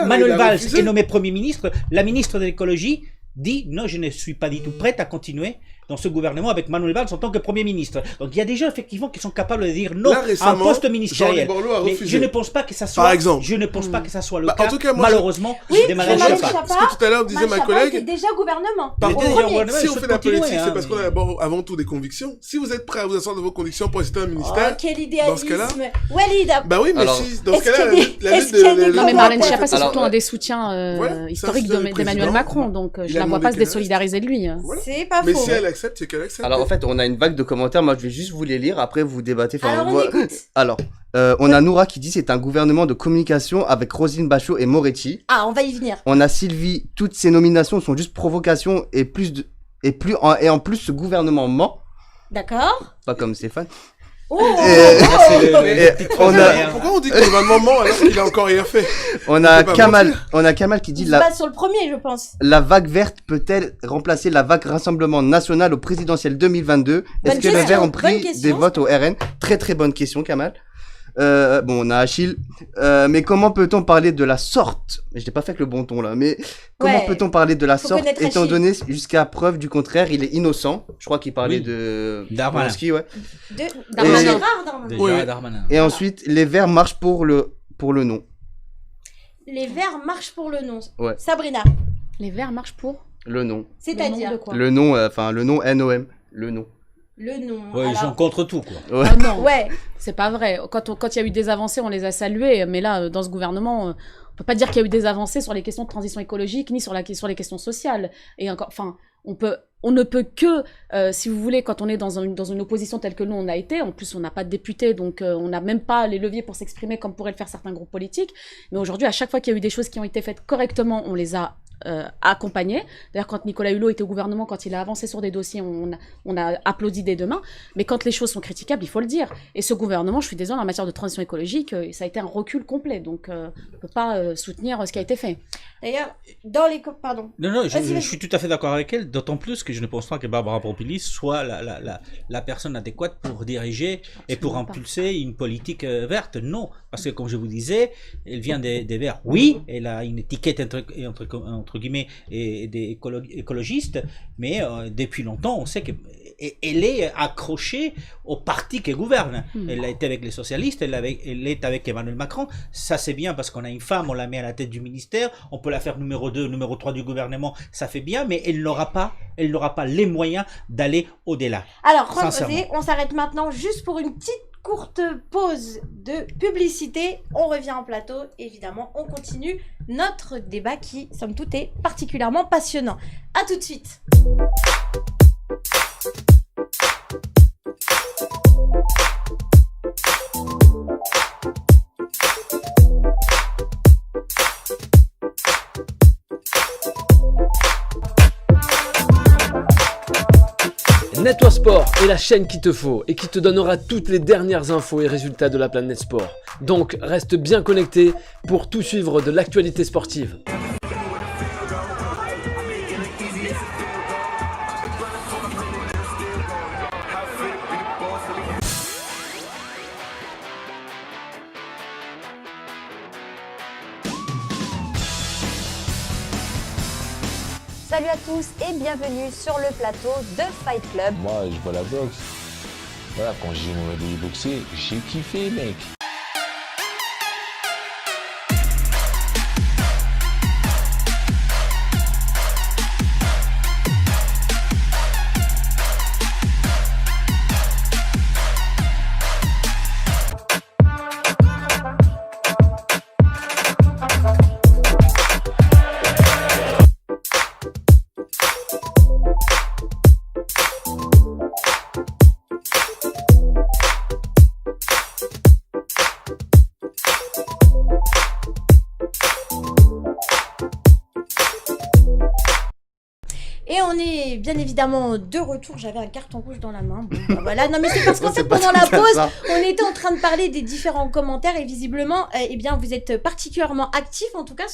Manuel Valls est nommé Premier ministre, la ministre de l'écologie dit non, je ne suis pas du tout prête à continuer dans ce gouvernement avec Manuel Valls en tant que Premier ministre. Donc il y a des gens effectivement qui sont capables de dire non à un poste ministériel. Mais je ne pense pas que ça soit. Par exemple. Je ne pense pas que ça soit le cas. En tout cas, malheureusement, de Marlène Schiappa. Parce que tout à l'heure disait ma collègue. Était déjà gouvernement. Par contre, si on fait de la politique, c'est parce qu'on a avant tout des convictions. Si vous êtes prêt à vous asseoir de vos convictions pour assister à un ministère. Oh, quel idéalisme. Dans ce cas-là. Walid. Bah oui, mais si dans ce cas-là, la lutte de. Non, mais Marlène Schiappa, c'est surtout un des soutiens historiques d'Emmanuel Macron. Donc je la vois pas se désolidariser de lui. C'est pas faux. Mais si elle accepte, c'est qu'elle accepte. Alors en fait, on a une vague de commentaires. Moi, je vais juste vous les lire. Après, vous débattez. Alors, on écoute. Alors, on a Noura qui dit c'est un gouvernement de communication avec Roselyne Bachelot et Moretti. Ah, on va y venir. On a Sylvie. Toutes ces nominations sont juste provocations et en plus, ce gouvernement ment. D'accord. Pas comme Stéphane. Pourquoi on dit qu'il va un moment alors qu'il a encore rien fait? On a Kamal qui dit se base sur le premier, je pense. La vague verte peut-elle remplacer la vague Rassemblement National au présidentiel 2022? Est-ce que les Verts ont pris des votes au RN? Très très bonne question, Kamal. On a Achille. Mais comment peut-on parler de la sorte? Je n'ai pas fait avec le bon ton là, mais comment peut-on parler de la sorte étant donné jusqu'à preuve du contraire, il est innocent. Je crois qu'il parlait de Darmanin. Darmanin. Et ensuite, les Verts marchent pour le non. Les Verts marchent pour le non. Ouais. Sabrina. Les Verts marchent pour le non. C'est-à-dire le non, le non NOM, le non. Le non. Ouais, ils sont contre tout, quoi. Ouais. Ah non, c'est pas vrai. Quand il y a eu des avancées, on les a saluées. Mais là, dans ce gouvernement, on peut pas dire qu'il y a eu des avancées sur les questions de transition écologique ni sur les questions sociales. Et encore, on ne peut que, si vous voulez, quand on est dans une opposition telle que nous on a été, en plus on n'a pas de députés, donc on n'a même pas les leviers pour s'exprimer comme pourraient le faire certains groupes politiques. Mais aujourd'hui, à chaque fois qu'il y a eu des choses qui ont été faites correctement, on les a accompagné. D'ailleurs, quand Nicolas Hulot était au gouvernement, quand il a avancé sur des dossiers, on a applaudi des deux mains. Mais quand les choses sont critiquables, il faut le dire. Et ce gouvernement, je suis désolée, en matière de transition écologique, ça a été un recul complet. Donc, on ne peut pas soutenir ce qui a été fait. D'ailleurs, dans les... Pardon. Non, je suis tout à fait d'accord avec elle, d'autant plus que je ne pense pas que Barbara Pompili soit la personne adéquate pour diriger et pour impulser une politique verte. Non, parce que comme je vous disais, elle vient des Verts. Oui, elle a une étiquette entre guillemets et des écologistes, mais depuis longtemps, on sait qu'elle est accrochée au parti qui gouverne. Elle a été avec les socialistes, elle est avec Emmanuel Macron. Ça, c'est bien parce qu'on a une femme, on la met à la tête du ministère, on peut la faire numéro 2, numéro 3 du gouvernement, ça fait bien, mais elle n'aura pas les moyens d'aller au-delà. Alors, on s'arrête maintenant juste pour une petite courte pause de publicité. On revient en plateau, évidemment, on continue notre débat qui, somme toute, est particulièrement passionnant. À tout de suite. Network Sport est la chaîne qu'il te faut et qui te donnera toutes les dernières infos et résultats de la planète sport. Donc reste bien connecté pour tout suivre de l'actualité sportive. Salut à tous et bienvenue sur le plateau de Fight Club. Moi, je vois la boxe. Voilà, quand j'ai regardé boxer, j'ai kiffé, mec. Et on est bien évidemment de retour. J'avais un carton rouge dans la main. Bon, bah voilà. Non, mais c'est parce qu'en fait, pendant la pause, on était en train de parler des différents commentaires et visiblement, eh bien, vous êtes particulièrement actifs, en tout cas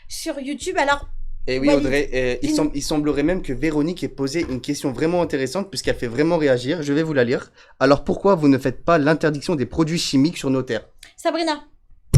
sur YouTube. Alors. Et oui, Audrey, il semblerait même que Véronique ait posé une question vraiment intéressante puisqu'elle fait vraiment réagir. Je vais vous la lire. Alors pourquoi vous ne faites pas l'interdiction des produits chimiques sur nos terres? Sabrina,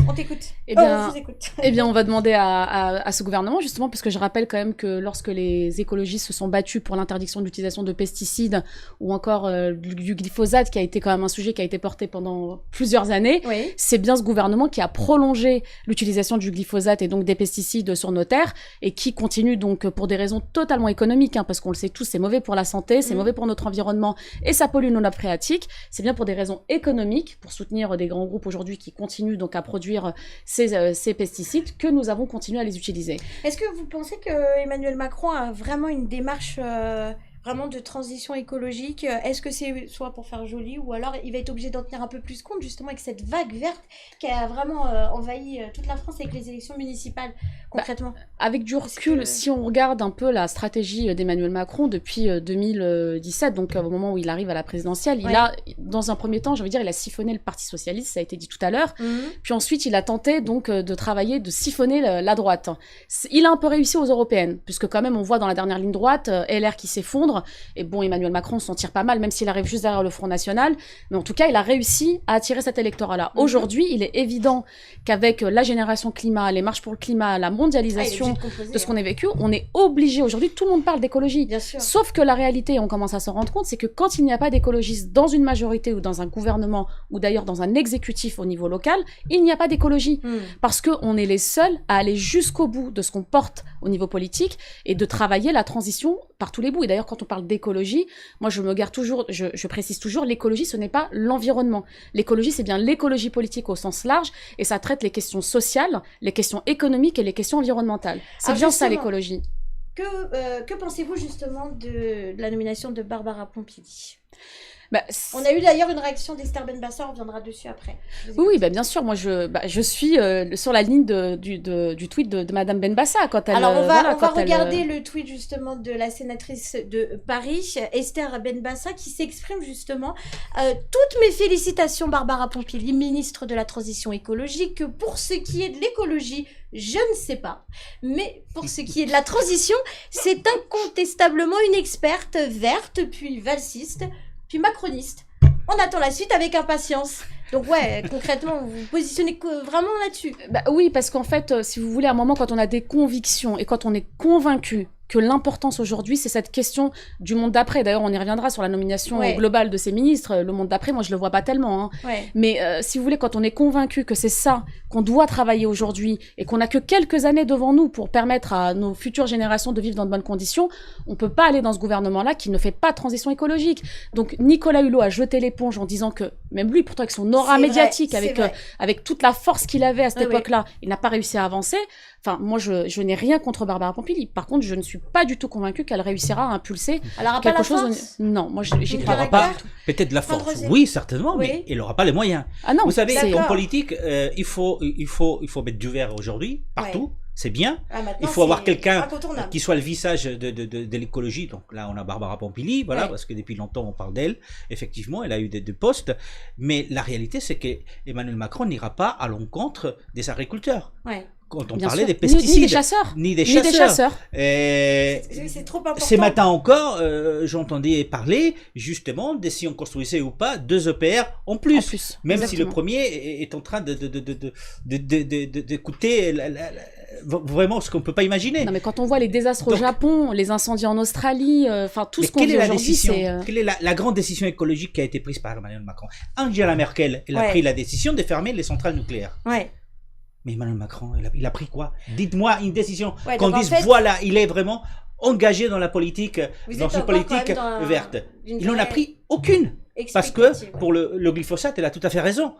on t'écoute. On vous écoute. Eh bien, on va demander à ce gouvernement, justement, parce que je rappelle quand même que lorsque les écologistes se sont battus pour l'interdiction de l'utilisation de pesticides ou encore du glyphosate, qui a été quand même un sujet qui a été porté pendant plusieurs années, oui. C'est bien ce gouvernement qui a prolongé l'utilisation du glyphosate et donc des pesticides sur nos terres et qui continue donc pour des raisons totalement économiques, hein, parce qu'on le sait tous, c'est mauvais pour la santé, c'est mauvais pour notre environnement et ça pollue nos nappes phréatiques. C'est bien pour des raisons économiques, pour soutenir des grands groupes aujourd'hui qui continuent donc à produire ces pesticides, que nous avons continué à les utiliser. Est-ce que vous pensez que Emmanuel Macron a vraiment une démarche vraiment de transition écologique, est-ce que c'est soit pour faire joli ou alors il va être obligé d'en tenir un peu plus compte justement avec cette vague verte qui a vraiment envahi toute la France avec les élections municipales concrètement? Avec du recul, si on regarde un peu la stratégie d'Emmanuel Macron depuis 2017, donc au moment où il arrive à la présidentielle, il a, dans un premier temps, j'ai envie de dire, il a siphonné le Parti Socialiste, ça a été dit tout à l'heure, puis ensuite il a tenté donc de travailler, de siphonner la droite. Il a un peu réussi aux européennes, puisque quand même on voit dans la dernière ligne droite, LR qui s'effondre, et bon, Emmanuel Macron s'en tire pas mal, même s'il arrive juste derrière le Front National, mais en tout cas il a réussi à attirer cet électorat-là. Aujourd'hui, il est évident qu'avec la génération climat, les marches pour le climat, la mondialisation de ce qu'on a vécu, on est obligé aujourd'hui, tout le monde parle d'écologie. Sauf que la réalité, on commence à s'en rendre compte, c'est que quand il n'y a pas d'écologistes dans une majorité ou dans un gouvernement, ou d'ailleurs dans un exécutif au niveau local, il n'y a pas d'écologie. Parce qu'on est les seuls à aller jusqu'au bout de ce qu'on porte au niveau politique et de travailler la transition par tous les bouts. Et d'ailleurs, quand on parle d'écologie, moi je me garde toujours, je précise toujours, l'écologie ce n'est pas l'environnement. L'écologie c'est bien l'écologie politique au sens large et ça traite les questions sociales, les questions économiques et les questions environnementales. C'est bien ça l'écologie. Que pensez-vous justement de la nomination de Barbara Pompili? Bah, on a eu d'ailleurs une réaction d'Esther Benbassa, on reviendra dessus après. Oui, bah, bien sûr, moi je suis sur la ligne du tweet de Madame Benbassa quand elle... Alors on va regarder le tweet justement de la sénatrice de Paris, Esther Benbassa, qui s'exprime justement. Toutes mes félicitations Barbara Pompili, ministre de la Transition écologique. Pour ce qui est de l'écologie, je ne sais pas. Mais pour ce qui est de la transition, c'est incontestablement une experte verte, puis valsiste, puis macroniste. On attend la suite avec impatience. Donc ouais, concrètement, vous vous positionnez vraiment là-dessus. Bah oui, parce qu'en fait, si vous voulez, à un moment, quand on a des convictions et quand on est convaincu que l'importance aujourd'hui, c'est cette question du monde d'après. D'ailleurs, on y reviendra sur la nomination globale de ces ministres. Le monde d'après, moi, je le vois pas tellement. Hein. Mais si vous voulez, quand on est convaincu que c'est ça qu'on doit travailler aujourd'hui et qu'on a que quelques années devant nous pour permettre à nos futures générations de vivre dans de bonnes conditions, on peut pas aller dans ce gouvernement-là qui ne fait pas de transition écologique. Donc, Nicolas Hulot a jeté l'éponge en disant que, même lui, pourtant avec son aura médiatique, avec toute la force qu'il avait à cette époque-là, il n'a pas réussi à avancer. Enfin, moi, je n'ai rien contre Barbara Pompili. Par contre, je ne suis pas du tout convaincue qu'elle réussira à impulser quelque chose. Non, moi, j'y crois pas. Peut-être de la force, oui, certainement, mais elle n'aura pas les moyens. Ah non, vous savez, en politique, il faut mettre du vert aujourd'hui, partout. C'est bien. Il faut avoir quelqu'un qui soit le visage de l'écologie. Donc là, on a Barbara Pompili, voilà, parce que depuis longtemps, on parle d'elle. Effectivement, elle a eu des postes. Mais la réalité, c'est qu'Emmanuel Macron n'ira pas à l'encontre des agriculteurs. Quand on parlait des pesticides. Ni des chasseurs. Ni des chasseurs. C'est trop important. Ce matin encore, j'entendais parler justement de si on construisait ou pas 2 EPR en plus. Même si le premier est en train d'écouter vraiment ce qu'on ne peut pas imaginer. Non, mais quand on voit les désastres au Japon, les incendies en Australie, enfin tout ce qu'on vit aujourd'hui, c'est... Quelle est la grande décision écologique qui a été prise par Emmanuel Macron? Angela Merkel, elle a pris la décision de fermer les centrales nucléaires. Mais Emmanuel Macron, il a pris quoi? Dites-moi une décision qu'on dise, voilà, il est vraiment engagé dans la politique, dans une politique verte. Il n'en a pris aucune. Parce que pour le glyphosate, elle a tout à fait raison.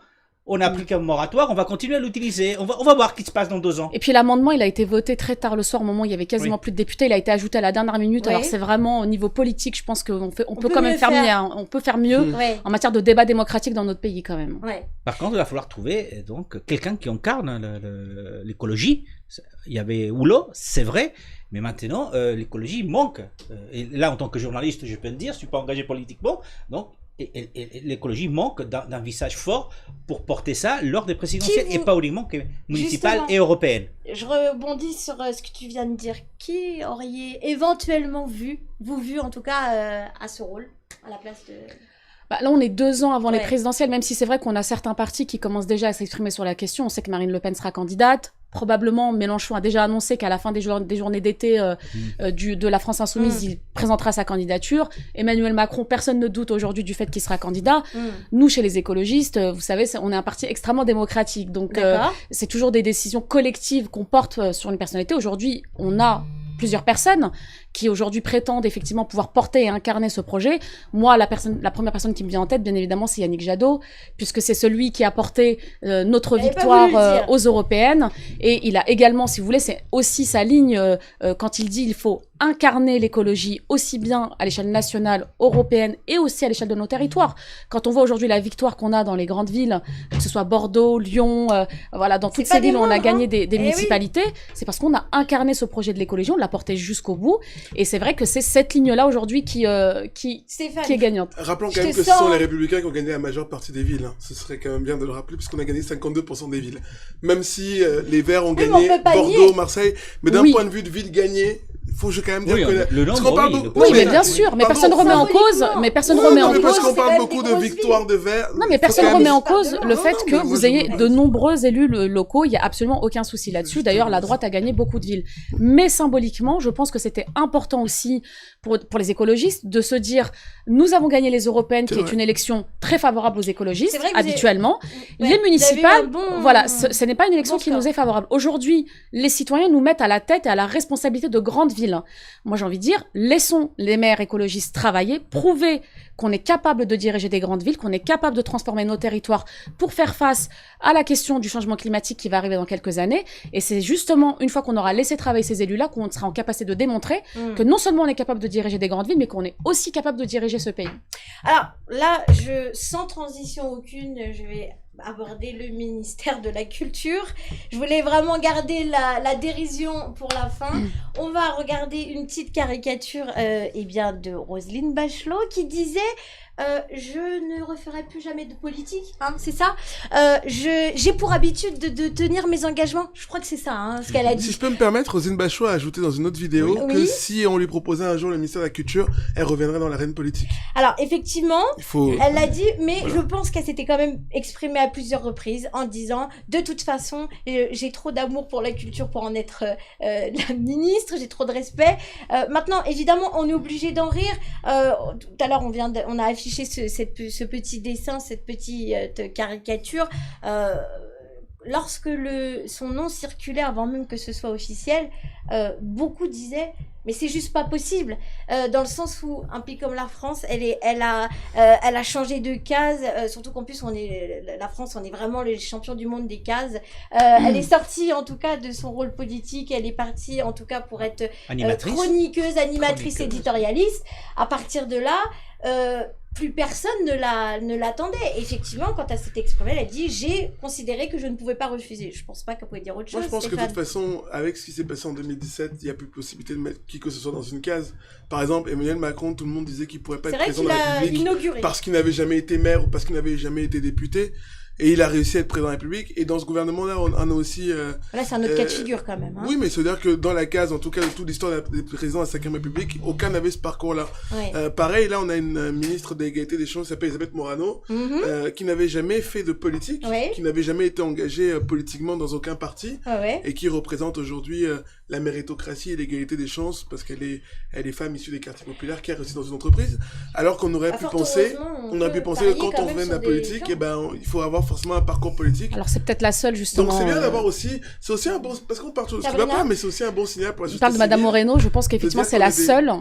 On a appliqué un moratoire, on va continuer à l'utiliser. On va voir ce qui se passe dans 2 ans. Et puis l'amendement, il a été voté très tard le soir, au moment où il y avait quasiment plus de députés. Il a été ajouté à la dernière minute. Alors c'est vraiment au niveau politique, je pense qu'on peut quand même faire mieux. Hein. On peut faire mieux en matière de débat démocratique dans notre pays quand même. Par contre, il va falloir trouver donc quelqu'un qui incarne l'écologie. Il y avait Hulot, c'est vrai. Mais maintenant, l'écologie manque. Et là, en tant que journaliste, je peux le dire, je ne suis pas engagé politiquement. Donc, et l'écologie manque d'un visage fort pour porter ça lors des présidentielles et pas uniquement municipales et européennes. Je rebondis sur ce que tu viens de dire. Qui auriez éventuellement vu en tout cas à ce rôle, à la place de... Bah, là, on est 2 ans avant les présidentielles, même si c'est vrai qu'on a certains partis qui commencent déjà à s'exprimer sur la question. On sait que Marine Le Pen sera candidate. Probablement, Mélenchon a déjà annoncé qu'à la fin des journées d'été de la France Insoumise, il présentera sa candidature. Emmanuel Macron, personne ne doute aujourd'hui du fait qu'il sera candidat. Nous, chez les écologistes, vous savez, on est un parti extrêmement démocratique. Donc, c'est toujours des décisions collectives qu'on porte sur une personnalité. Aujourd'hui, on a plusieurs personnes qui aujourd'hui prétendent effectivement pouvoir porter et incarner ce projet. Moi, la première personne qui me vient en tête, bien évidemment, c'est Yannick Jadot, puisque c'est celui qui a porté notre victoire aux européennes. Et il a également, si vous voulez, c'est aussi sa ligne quand il dit il faut incarné l'écologie aussi bien à l'échelle nationale, européenne et aussi à l'échelle de nos territoires. Quand on voit aujourd'hui la victoire qu'on a dans les grandes villes, que ce soit Bordeaux, Lyon, voilà, dans toutes ces villes où on a gagné des municipalités, c'est parce qu'on a incarné ce projet de l'écologie, on l'a porté jusqu'au bout. Et c'est vrai que c'est cette ligne-là aujourd'hui qui est gagnante. Rappelons quand même que ce sont les Républicains qui ont gagné la majeure partie des villes. Hein. Ce serait quand même bien de le rappeler, puisqu'on a gagné 52% des villes. Même si les Verts ont gagné Bordeaux, Marseille, mais d'un point de vue de ville gagnée, faut quand même dire que le nombre, mais bien sûr, mais personne ne remet en cause, parce qu'on parle beaucoup de victoire de Verts. Non, mais personne ne remet en cause le fait que vous ayez de nombreux élus locaux, il y a absolument aucun souci là-dessus. D'ailleurs, la droite a gagné beaucoup de villes. Mais symboliquement, je pense que c'était important aussi pour les écologistes de se dire, nous avons gagné les européennes, qui est une élection très favorable aux écologistes, habituellement. Les municipales, voilà, ce n'est pas une élection qui nous est favorable. Aujourd'hui, les citoyens nous mettent à la tête et à la responsabilité de grandes villes. Moi, j'ai envie de dire, laissons les maires écologistes travailler, prouver qu'on est capable de diriger des grandes villes, qu'on est capable de transformer nos territoires pour faire face à la question du changement climatique qui va arriver dans quelques années. Et c'est justement une fois qu'on aura laissé travailler ces élus-là qu'on sera en capacité de démontrer que non seulement on est capable de diriger des grandes villes, mais qu'on est aussi capable de diriger ce pays. Alors là, sans transition aucune, je vais aborder le ministère de la Culture. Je voulais vraiment garder la dérision pour la fin. On va regarder une petite caricature de Roselyne Bachelot qui disait je ne referai plus jamais de politique, hein, c'est ça. J'ai pour habitude de tenir mes engagements. Je crois que c'est ça, hein, ce qu'elle a dit. Si je peux me permettre, Roselyne Bachelot a ajouté dans une autre vidéo que si on lui proposait un jour le ministère de la Culture, elle reviendrait dans l'arène politique. Alors effectivement, elle l'a dit, mais je pense qu'elle s'était quand même exprimée à plusieurs reprises en disant de toute façon, j'ai trop d'amour pour la culture pour en être la ministre, j'ai trop de respect. Maintenant, évidemment, on est obligé d'en rire. Tout à l'heure, on a affiché ce petit dessin, cette petite caricature, lorsque son nom circulait avant même que ce soit officiel, beaucoup disaient mais c'est juste pas possible, dans le sens où un pays comme la France, elle a changé de case, surtout qu'en plus la France, on est vraiment les champions du monde des cases. Elle est sortie en tout cas de son rôle politique, elle est partie en tout cas pour être chroniqueuse, animatrice, éditorialiste. À partir de là, plus personne ne l'attendait. Effectivement, quand elle s'est exprimée, elle a dit « J'ai considéré que je ne pouvais pas refuser ». Je pense pas qu'elle pouvait dire autre chose. Moi, je pense que de toute façon, avec ce qui s'est passé en 2017, il n'y a plus de possibilité de mettre qui que ce soit dans une case. Par exemple, Emmanuel Macron, tout le monde disait qu'il ne pourrait pas être président de la République parce qu'il n'avait jamais été maire ou parce qu'il n'avait jamais été député. Et il a réussi à être président de la République. Et dans ce gouvernement-là, on a aussi... là, c'est un autre cas de figure, quand même. Hein. Oui, mais c'est-à-dire que dans la case, en tout cas, de toute l'histoire des présidents de la 5e République, aucun n'avait ce parcours-là. Ouais. Pareil, là, on a une ministre de l'égalité des chances qui s'appelle Elisabeth Morano, qui n'avait jamais fait de politique, qui n'avait jamais été engagée politiquement dans aucun parti, et qui représente aujourd'hui la méritocratie et l'égalité des chances, parce qu'elle est femme issue des quartiers populaires, qui a réussi dans une entreprise. Alors qu'on aurait pu penser que quand on vient de la politique, il faut avoir forcément un parcours politique. Alors c'est peut-être la seule justement. Donc c'est bien d'avoir aussi, c'est aussi un bon, parce qu'on parle de ce qui va pas, mais c'est aussi un bon signal pour la justice. Je parle de Madame Moreno, je pense qu'effectivement c'est la seule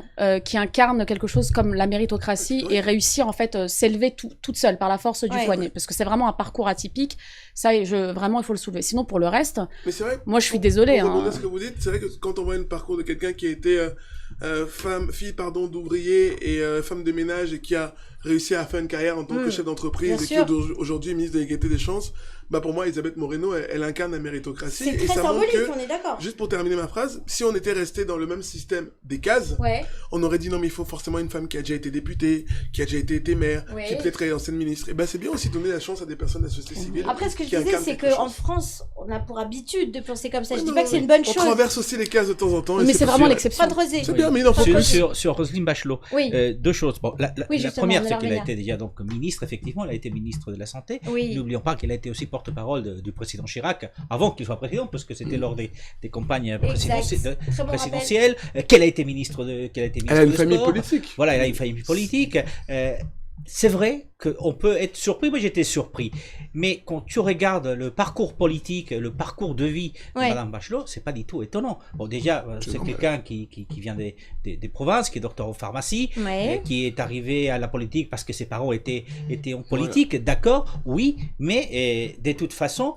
qui incarne quelque chose comme la méritocratie et réussir en fait s'élever toute seule par la force du poignet, parce que c'est vraiment un parcours atypique. Ça, vraiment il faut le soulever. Sinon pour le reste, mais c'est vrai, moi je suis désolée. Ce que vous dites, c'est vrai que quand on voit le parcours de quelqu'un qui a été fille d'ouvrier et femme de ménage et qui a réussi à faire une carrière en tant que chef d'entreprise et qui est aujourd'hui ministre de l'égalité des chances, pour moi, Elisabeth Moreno, elle incarne la méritocratie. C'est très symbolique, on est d'accord. Juste pour terminer ma phrase, si on était resté dans le même système des cases, on aurait dit non, mais il faut forcément une femme qui a déjà été députée, qui a déjà été maire, qui peut-être est ancienne ministre. Et c'est bien aussi de donner la chance à des personnes de la société civile. Après, ce que je disais, c'est qu'en France, on a pour habitude de penser comme ça. Je dis pas que c'est une bonne chose. On traverse aussi les cases de temps en temps. Mais c'est vraiment l'exception. C'est bien, mais il en faut plus. Sur Roselyne Bachelot, deux choses. Bon, la première, c'est qu'elle a été déjà donc ministre, effectivement, elle a été ministre de la Santé. N'oublions pas qu'elle a été aussi porte-parole du président Chirac, avant qu'il soit président, parce que c'était lors des campagnes présidentielles, qu'elle a été ministre de Elle a une famille politique. Voilà, elle a une famille politique. C'est vrai qu'on peut être surpris, moi j'étais surpris, mais quand tu regardes le parcours politique, le parcours de vie de Madame Bachelot, c'est pas du tout étonnant. Bon, déjà, c'est quelqu'un qui vient des provinces, qui est docteur en pharmacie, qui est arrivé à la politique parce que ses parents étaient en politique, d'accord, oui, mais de toute façon,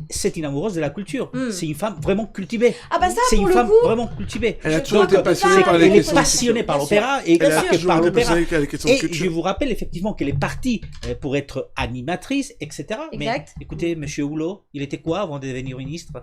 c'est une amoureuse de la culture. C'est une femme vraiment cultivée. Ah bah ça, c'est pour une le femme coup, vraiment cultivée. Elle a toujours été passionnée par les Elle est questions de passionnée par culture. l'opéra et Elle a que toujours par été l'opéra. passionnée par les questions de Et culture. je vous rappelle effectivement qu'elle est partie pour être animatrice, etc. Mais Exact. écoutez, Monsieur Hulot, il était quoi avant de devenir ministre?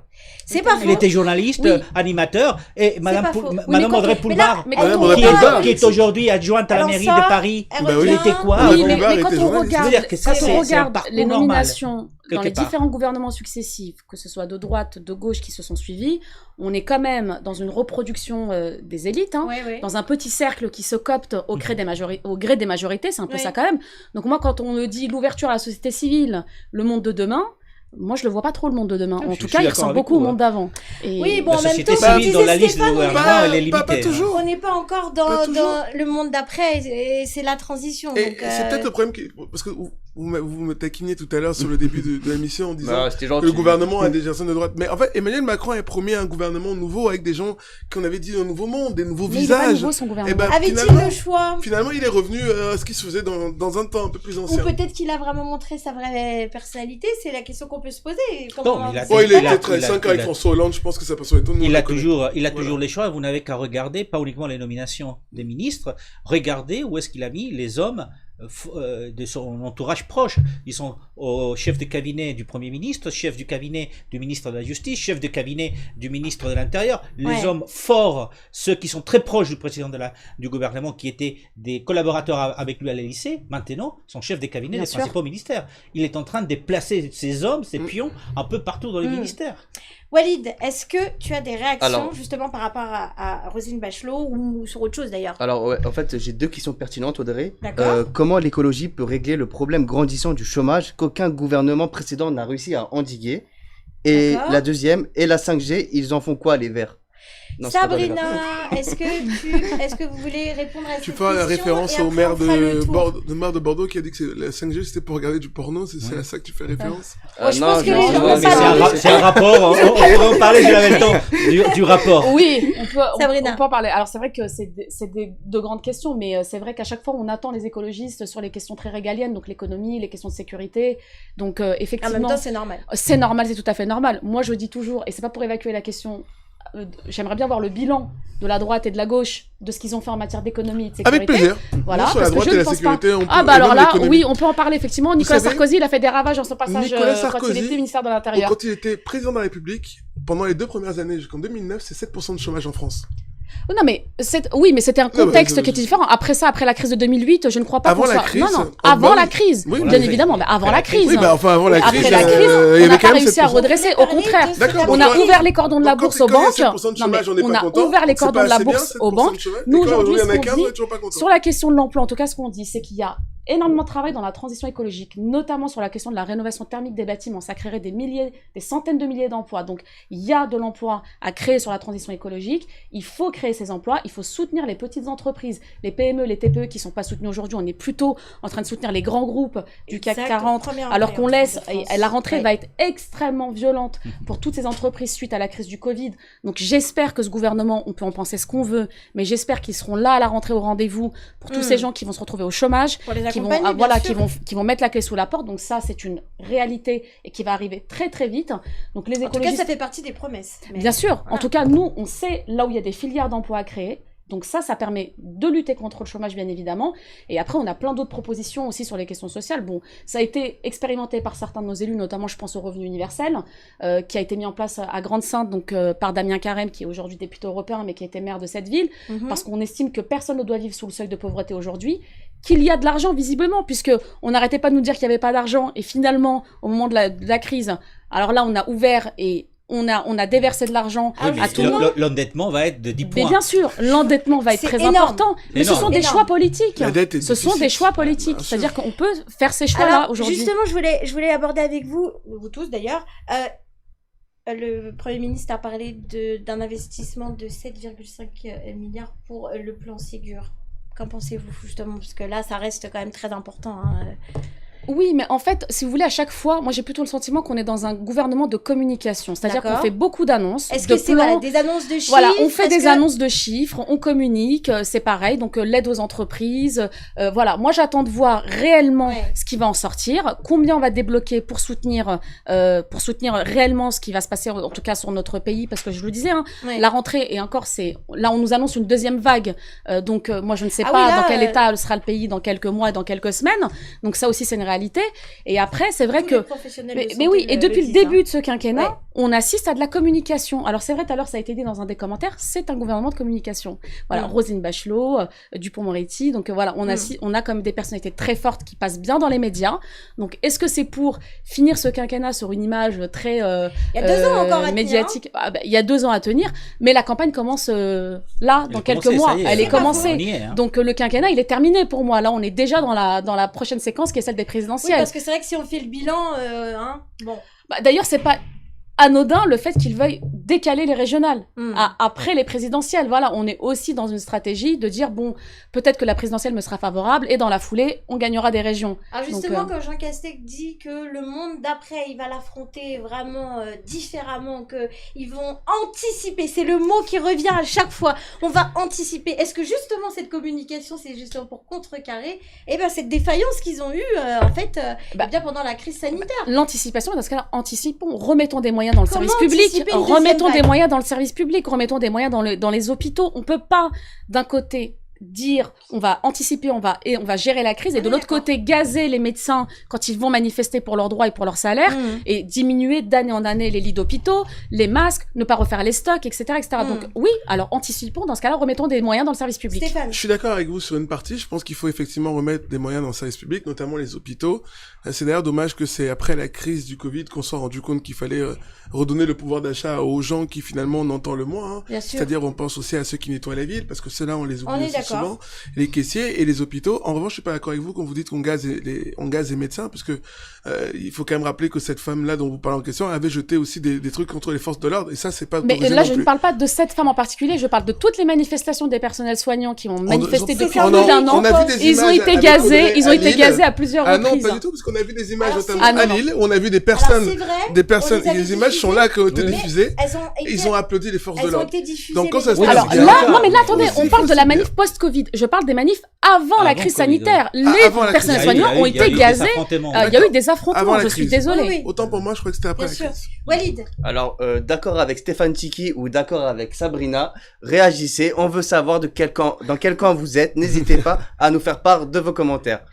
C'est pas faux. Il était journaliste, Oui. animateur, et Madame, pas faux. Oui, Madame mais Audrey quand- Poulvard, mais là- mais quand quand on on regarde- regarde- qui est aujourd'hui adjointe à la Alors mairie ça, de Paris, elle Bah oui. revient- il était quoi Oui, avant? mais Boulevard quand était on journaliste. regarde, Je veux dire que ça, quand c'est on un regarde parcours les normal, nominations dans quelque les part. différents gouvernements successifs, que ce soit de droite, de gauche, qui se sont suivis, on est quand même dans une reproduction des élites, hein, Ouais, ouais. dans un petit cercle qui se copte au gré des, au gré des majorités, c'est un peu Ouais. ça quand même. Donc moi, quand on me dit l'ouverture à la société civile, le monde de demain, moi je le vois pas trop le monde de demain. En Je tout suis cas, il d'accord ressemble avec beaucoup au vous, monde d'avant. Et Oui, bon, La en même société temps, civile dans la liste de gouvernement, elle est limitée. Pas toujours. on n'est pas encore Pas toujours. dans le monde d'après, et c'est la transition. Et donc, c'est peut-être le problème parce que vous me taquiniez tout à l'heure sur le début de l'émission en disant Bah, c'était que gentil. le gouvernement a des personnes de droite. Mais en fait, Emmanuel Macron a promis un gouvernement nouveau avec des gens qu'on avait dit un nouveau monde, des nouveaux mais il est pas visages. nouveau son gouvernement. Et ben, Avait-il finalement, le choix? finalement, il est revenu à ce qui se faisait dans un temps un peu plus Ou ancien. peut-être qu'il a vraiment montré sa vraie personnalité, c'est la question qu'on peut se poser. Non, mais il a- Oh, il a Il a- été très il a- simple avec il a- François Hollande, je pense que ça peut être tout le monde. Il a le connaît. toujours Voilà. les choix. Vous n'avez qu'à regarder, pas uniquement les nominations des ministres, regardez où est-ce qu'il a mis les hommes de son entourage proche. Ils sont au chef de cabinet du Premier ministre, chef du cabinet du ministre de la Justice, chef de cabinet du ministre de l'Intérieur. Les Ouais. hommes forts, ceux qui sont très proches du président du gouvernement, qui étaient des collaborateurs avec lui à l'Élysée, maintenant sont chefs des cabinets Bien des sûr. principaux ministères. Il est en train de déplacer ces hommes, ces pions, un peu partout dans les Mm. ministères. Walid, est-ce que tu as des réactions Alors- justement par rapport à Roselyne Bachelot ou sur autre chose d'ailleurs? Alors, ouais, en fait, j'ai deux questions pertinentes, Audrey. D'accord. Comment l'écologie peut régler le problème grandissant du chômage qu'aucun gouvernement précédent n'a réussi à endiguer? Et D'accord. la deuxième, et la 5G, ils en font quoi, les Verts? Non, c'est pas vrai, Sabrina, là. est-ce que vous voulez répondre à cette Tu question? fais la référence et au après, maire on fera le de tour. Bordeaux qui a dit que la 5G c'était pour regarder du porno, c'est à ça que tu fais référence. Ouais, je pense que les gens Ouais, vont mais pas c'est un rapport, on pourrait en parler si j'avais le temps, du rapport. Oui, on Sabrina. peut en parler. Alors c'est vrai que c'est de grandes questions, mais c'est vrai qu'à chaque fois on attend les écologistes sur les questions très régaliennes, donc l'économie, les questions de sécurité. Donc En même effectivement, temps, c'est normal. c'est normal, c'est tout à fait normal. Moi je dis toujours, et c'est pas pour évacuer la question, j'aimerais bien voir le bilan de la droite et de la gauche de ce qu'ils ont fait en matière d'économie et de sécurité. Avec plaisir. Voilà, Nous, sur la parce que droite je et ne la pense pas. sécurité, on peut. Ah bah et alors même là, l'économie. oui, on peut en parler effectivement. Nicolas savez, Sarkozy, il a fait des ravages en son passage Nicolas quand il Sarkozy, était ministère de l'Intérieur. Quand il était président de la République, pendant les 2 premières années jusqu'en 2009, c'est 7% de chômage en France. Non mais oui, mais c'était un Non, contexte mais qui était différent. Après ça, après la crise de 2008, je ne crois pas Avant qu'on la soit. crise, Non non, ah, avant bah la oui. crise, Oui, bien voilà. évidemment, mais avant la crise. Oui, bah enfin avant la crise, Après la crise, il y on avait n'a quand pas même réussi à 7%. redresser. Au contraire, D'accord, on donc, a ouvert les cordons de la donc, bourse quand aux il y a banques. 7% de Non, mais chômage, on n'est on pas a content. ouvert les C'est cordons pas de la assez bien, bourse 7% aux de banques. chômage. Nous Et quand aujourd'hui, il y en ce a qu'on 15, dit on est toujours pas content. sur la question de l'emploi, en tout cas, ce qu'on dit, c'est qu'il y a énormément de travail dans la transition écologique, notamment sur la question de la rénovation thermique des bâtiments. Ça créerait des centaines de milliers d'emplois. Donc, il y a de l'emploi à créer sur la transition écologique. Il faut créer ces emplois. Il faut soutenir les petites entreprises, les PME, les TPE qui sont pas soutenues aujourd'hui. On est plutôt en train de soutenir les grands groupes du CAC Exact, 40, premier alors qu'on employeur laisse, de France. et la rentrée Ouais. va être extrêmement violente pour toutes ces entreprises suite à la crise du Covid. Donc, j'espère que ce gouvernement, on peut en penser ce qu'on veut, mais j'espère qu'ils seront là à la rentrée au rendez-vous pour tous ces gens qui vont se retrouver au chômage, Pour les qui vont, accompagner, voilà, bien sûr. qui vont mettre la clé sous la porte. Donc ça, c'est une réalité et qui va arriver très très vite. Donc les En tout cas, écologistes, ça fait partie des promesses. Mais- bien sûr. Voilà. En tout cas, nous, on sait là où il y a des filières d'emploi à créer. Donc ça permet de lutter contre le chômage, bien évidemment. Et après, on a plein d'autres propositions aussi sur les questions sociales. Bon, ça a été expérimenté par certains de nos élus, notamment, je pense au revenu universel, qui a été mis en place à Grande-Sainte, donc par Damien Carême, qui est aujourd'hui député européen, mais qui était maire de cette ville, Mhm. parce qu'on estime que personne ne doit vivre sous le seuil de pauvreté aujourd'hui, qu'il y a de l'argent visiblement, puisque on n'arrêtait pas de nous dire qu'il n'y avait pas d'argent, et finalement, au moment de la crise, alors là, on a ouvert et on a déversé de l'argent Ah, Oui, à mais tout le monde. l'endettement va être de 10 Mais points. bien sûr, l'endettement va être C'est très énorme. important, mais ce Énorme. sont des Énorme. choix politiques. La dette est Ce sont des difficile. choix politiques, Bien sûr. c'est-à-dire qu'on peut faire ces choix-là Alors, aujourd'hui. justement, je voulais aborder avec vous tous d'ailleurs, le Premier ministre a parlé d'un investissement de 7,5 milliards pour le plan Ségur. Qu'en pensez-vous justement? Parce que là, ça reste quand même très important. Hein. Oui, mais en fait, si vous voulez, à chaque fois, moi j'ai plutôt le sentiment qu'on est dans un gouvernement de communication. C'est-à-dire qu'on fait beaucoup d'annonces. Est-ce que c'est des annonces de chiffres? Voilà, on fait des annonces de chiffres, on communique, c'est pareil. Donc l'aide aux entreprises, voilà. Moi j'attends de voir réellement ce qui va en sortir, combien on va débloquer pour soutenir réellement ce qui va se passer, en tout cas sur notre pays, parce que je le disais, hein, la rentrée, et encore là on nous annonce une deuxième vague. Donc moi je ne sais pas dans quel état sera le pays dans quelques mois et dans quelques semaines. Donc ça aussi c'est une réalité. Et après c'est vrai que mais oui, et depuis le début de ce quinquennat, on assiste à de la communication. Alors c'est vrai, tout à l'heure ça a été dit dans un des commentaires, c'est un gouvernement de communication. Voilà, Roselyne Bachelot, Dupond-Moretti, donc voilà, on a comme des personnalités très fortes qui passent bien dans les médias. Donc est-ce que c'est pour finir ce quinquennat sur une image très il y a 2 ans encore à médiatique tenir, il y a 2 ans à tenir, mais la campagne commence là, dans quelques mois. Elle est commencée. Donc le quinquennat, il est terminé pour moi. Là, on est déjà dans la prochaine séquence qui est celle des présidentielles. Oui, parce que c'est vrai que si on fait le bilan, bon. D'ailleurs, c'est pas anodin le fait qu'ils veuillent décaler les régionales après les présidentielles. Voilà, on est aussi dans une stratégie de dire, bon, peut-être que la présidentielle me sera favorable et dans la foulée, on gagnera des régions. Alors justement, quand Jean Castex dit que le monde d'après, il va l'affronter vraiment différemment, qu'ils vont anticiper, c'est le mot qui revient à chaque fois, on va anticiper. Est-ce que justement cette communication, c'est justement pour contrecarrer cette défaillance qu'ils ont eue, bien pendant la crise sanitaire? L'anticipation, dans ce cas-là, anticipons, remettons des moyens dans le service public, remettons des moyens dans le service public, remettons des moyens dans les hôpitaux. On peut pas, d'un côté, dire on va anticiper, on va gérer la crise, et de l'autre côté gazer les médecins quand ils vont manifester pour leurs droits et pour leur salaire, et diminuer d'année en année les lits d'hôpitaux, les masques, ne pas refaire les stocks, etc. Donc oui, alors anticipons, dans ce cas-là, remettons des moyens dans le service public. Stéphane. Je suis d'accord avec vous sur une partie, je pense qu'il faut effectivement remettre des moyens dans le service public, notamment les hôpitaux. C'est d'ailleurs dommage que c'est après la crise du Covid qu'on s'est rendu compte qu'il fallait redonner le pouvoir d'achat aux gens qui finalement on entend le moins, hein. C'est-à-dire on pense aussi à ceux qui nettoient la ville, parce que ceux-là on les oublie aussi souvent, les caissiers et les hôpitaux. En revanche, je suis pas d'accord avec vous quand vous dites qu'on gaze les médecins, parce que il faut quand même rappeler que cette femme-là dont vous parlez en question avait jeté aussi des trucs contre les forces de l'ordre, et ça c'est pas autorisé. Mais là je ne parle pas de cette femme en particulier, je parle de toutes les manifestations des personnels soignants qui ont manifesté depuis plus d'un an. Ils ont été gazés à plusieurs reprises. Ah non, pas du tout, parce qu'on a vu des images notamment à Lille, on a vu des personnes, les images sont là qui ont été diffusées, ils ont applaudi les forces de l'ordre. Donc quand ça se alors là, non mais là attendez, on parle de la manif post-Covid. Je parle des manifs avant la crise sanitaire. Les personnels soignants ont été gazés. Il y a eu des affrontements, je suis désolée. Autant pour moi, je crois que c'était après la crise. Walid. Alors, d'accord avec Stéphane Tchiki ou d'accord avec Sabrina, réagissez. On veut savoir dans quel camp vous êtes. N'hésitez pas à nous faire part de vos commentaires.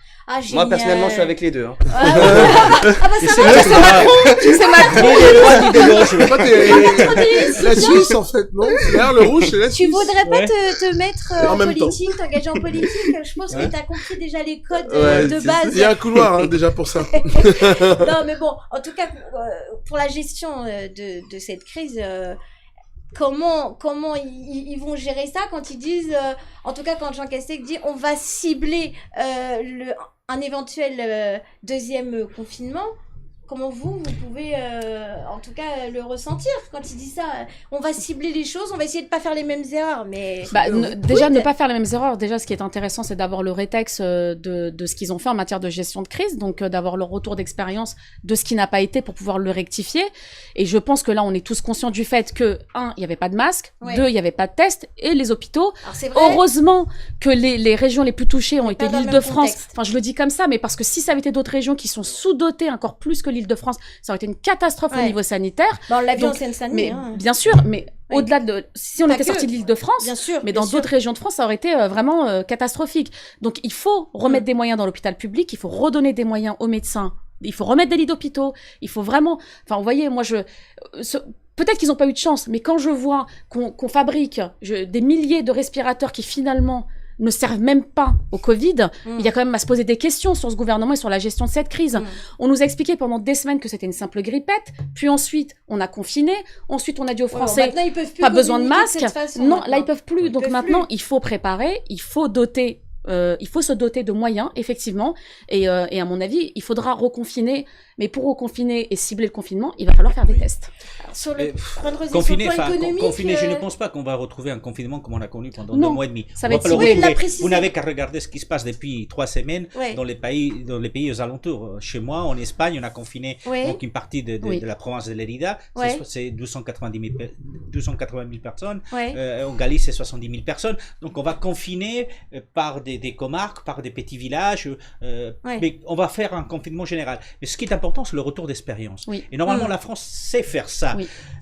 Moi, personnellement, je suis avec les deux. Hein. C'est Macron. La Suisse, en fait, non? D'ailleurs, le rouge, c'est la Suisse. Tu voudrais pas te mettre en politique, t'engager en politique? Je pense que t'as compris déjà les codes de base. Il y a un couloir, déjà, pour ça. Non, mais bon, en tout cas, pour la gestion de cette crise, comment ils vont gérer ça quand ils disent, en tout cas quand Jean Castex dit on va cibler un éventuel deuxième confinement? Comment vous pouvez en tout cas le ressentir quand il dit ça? On va cibler les choses, on va essayer de pas faire les mêmes erreurs, mais déjà ne pas faire les mêmes erreurs. Déjà, ce qui est intéressant, c'est d'avoir le rétex de ce qu'ils ont fait en matière de gestion de crise, donc d'avoir leur retour d'expérience de ce qui n'a pas été pour pouvoir le rectifier. Et je pense que là, on est tous conscients du fait que 1, il y avait pas de masque, 2, il y avait pas de tests, et les hôpitaux. Heureusement que les régions les plus touchées ont été l'Île-de-France. Enfin, je le dis comme ça, mais parce que si ça avait été d'autres régions qui sont sous-dotées encore plus que l'Île-de-France, ça aurait été une catastrophe au niveau sanitaire. On l'a vu en Seine-Saint-Denis. Bien sûr, mais au-delà de... Si on était sorti de l'Île-de-France, mais dans d'autres régions de France, ça aurait été vraiment catastrophique. Donc il faut remettre des moyens dans l'hôpital public, il faut redonner des moyens aux médecins, il faut remettre des lits d'hôpitaux, il faut vraiment... Enfin, vous voyez, moi, peut-être qu'ils n'ont pas eu de chance, mais quand je vois qu'on fabrique des milliers de respirateurs qui finalement ne servent même pas au Covid, il y a quand même à se poser des questions sur ce gouvernement et sur la gestion de cette crise. On nous a expliqué pendant des semaines que c'était une simple grippette, puis ensuite on a confiné, ensuite on a dit aux Français pas besoin de masque. Non, là ils peuvent plus. Donc maintenant il faut préparer, il faut se doter de moyens, effectivement, et à mon avis, il faudra reconfiner, Mais pour reconfiner et cibler le confinement, il va falloir faire des tests. Alors, sur le confiné, économique, je ne pense pas qu'on va retrouver un confinement comme on a connu pendant 2 mois et demi. Ça va être ciblé. Vous n'avez qu'à regarder ce qui se passe depuis 3 semaines dans les pays aux alentours. Chez moi, en Espagne, on a confiné donc une partie de la province de Lérida. C'est 280 000 personnes. En Galice, c'est 70 000 personnes. Donc, on va confiner par des comarques, par des petits villages. Mais on va faire un confinement général. Mais ce qui est important, c'est le retour d'expérience. Et normalement, la France sait faire ça.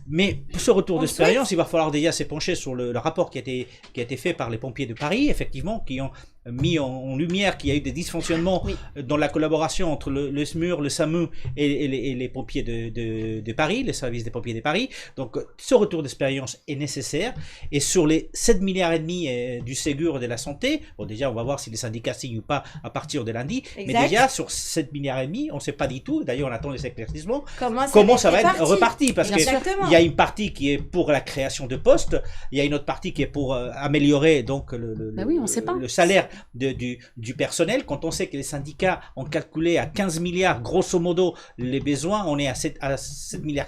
Mais pour ce retour d'expérience, il va falloir déjà se pencher sur le rapport qui a été fait par les pompiers de Paris, effectivement, qui ont mis en lumière qu'il y a eu des dysfonctionnements dans la collaboration entre le SMUR, le SAMU et les pompiers de Paris, les services des pompiers de Paris. Donc, ce retour d'expérience est nécessaire. Et sur les 7,5 milliards du Ségur de la santé, bon, déjà, on va voir si les syndicats signent ou pas à partir de lundi. Mais déjà, sur 7,5 milliards, on ne sait pas du tout. D'ailleurs, on attend les éclaircissements. Comment ça va être reparti? Parce qu'il y a une partie qui est pour la création de postes, il y a une autre partie qui est pour améliorer donc le salaire du personnel. Quand on sait que les syndicats ont calculé à 15 milliards grosso modo les besoins, on est à 7,5 milliards,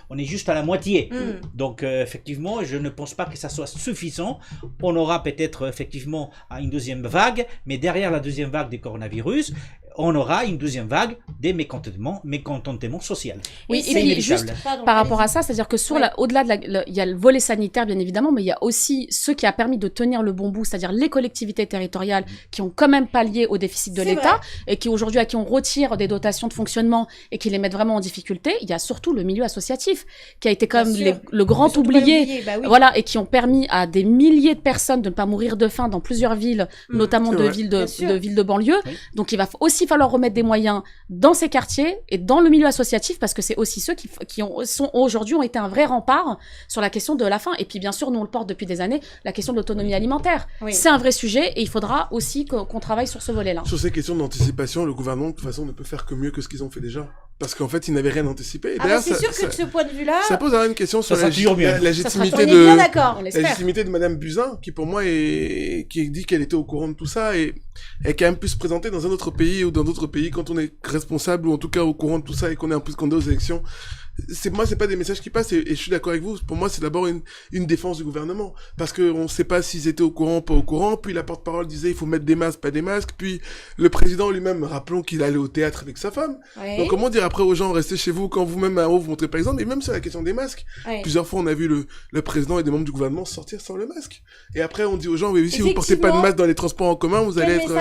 on est juste à la moitié. Donc effectivement, je ne pense pas que ça soit suffisant. On aura peut-être effectivement une deuxième vague, mais derrière la deuxième vague du coronavirus, on aura une deuxième vague des mécontentements sociaux. Oui, et puis juste par rapport à ça, c'est-à-dire que au-delà il y a le volet sanitaire bien évidemment, mais il y a aussi ce qui a permis de tenir le bon bout, c'est-à-dire les collectivités territoriales qui ont quand même pallié au déficit de l'État et qui aujourd'hui à qui on retire des dotations de fonctionnement et qui les mettent vraiment en difficulté. Il y a surtout le milieu associatif qui a été quand même le grand oublié, voilà, et qui ont permis à des milliers de personnes de ne pas mourir de faim dans plusieurs villes, notamment de villes de banlieue. Donc il va aussi falloir remettre des moyens dans ces quartiers et dans le milieu associatif parce que c'est aussi ceux qui aujourd'hui ont été un vrai rempart sur la question de la faim. Et puis bien sûr, nous on le porte depuis des années, la question de l'autonomie alimentaire. C'est un vrai sujet et il faudra aussi qu'on travaille sur ce volet-là. Sur ces questions d'anticipation, le gouvernement de toute façon ne peut faire que mieux que ce qu'ils ont fait déjà. Parce qu'en fait, ils n'avaient rien anticipé. C'est sûr que de ce point de vue-là... Ça pose une question sur la légitimité de Madame Buzyn, qui pour moi qui dit qu'elle était au courant de tout ça et qui a même pu se présenter dans un autre pays ou dans d'autres pays quand on est responsable ou en tout cas au courant de tout ça et qu'on est en plus candidat aux élections. C'est pas des messages qui passent et je suis d'accord avec vous. Pour moi, c'est d'abord une défense du gouvernement parce que on sait pas s'ils étaient au courant, pas au courant. Puis la porte-parole disait il faut mettre des masques, pas des masques. Puis le président lui-même, rappelons qu'il allait au théâtre avec sa femme. Donc comment dire après aux gens restez chez vous quand vous-même à haut vous montrez par exemple. Et même sur la question des masques, plusieurs fois on a vu le président et des membres du gouvernement sortir sans le masque. Et après on dit aux gens oui, si vous portez pas de masque dans les transports en commun, vous allez être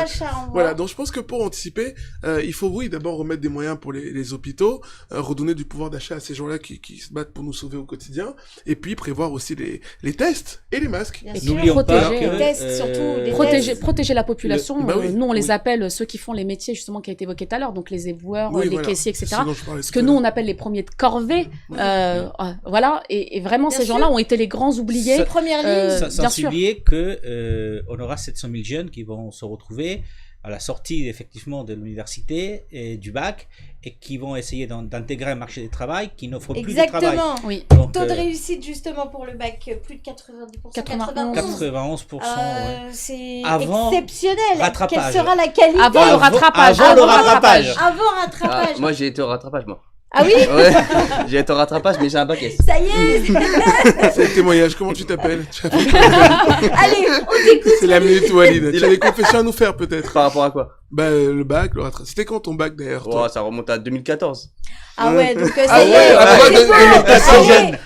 voilà. Donc je pense que pour anticiper, il faut d'abord remettre des moyens pour les hôpitaux, redonner du pouvoir d'achat à ces gens-là qui se battent pour nous sauver au quotidien, et puis prévoir aussi les tests et les masques. N'oublions pas que les tests, surtout protéger la population. Nous, on les appelle ceux qui font les métiers justement qui a été évoqué tout à l'heure, donc les éboueurs, les caissiers, etc. Ce que nous on appelle les premiers de corvée. Voilà, et vraiment ces gens-là ont été les grands oubliés. Première ligne. Sans oublier que on aura 700 000 jeunes qui vont se retrouver à la sortie effectivement de l'université et du bac et qui vont essayer d'intégrer un marché du travail qui n'offre plus de travail. Exactement. Taux de réussite justement pour le bac, plus de 90%. 91%. C'est avant exceptionnel. Rattrapage. Quelle sera la qualité avant le rattrapage. Avant rattrapage. Moi j'ai été au rattrapage moi. Ah oui? Ouais, j'ai été au rattrapage, mais j'ai un bac S. Ça y est. C'est le témoignage, comment tu t'appelles? Allez, on t'écoute. C'est la minute Walid. Tu as des confessions à nous faire peut-être? Par rapport à quoi? Le bac, le rattrapage. C'était quand ton bac d'ailleurs? Ça remonte à 2014. Ah ouais, donc ça y est.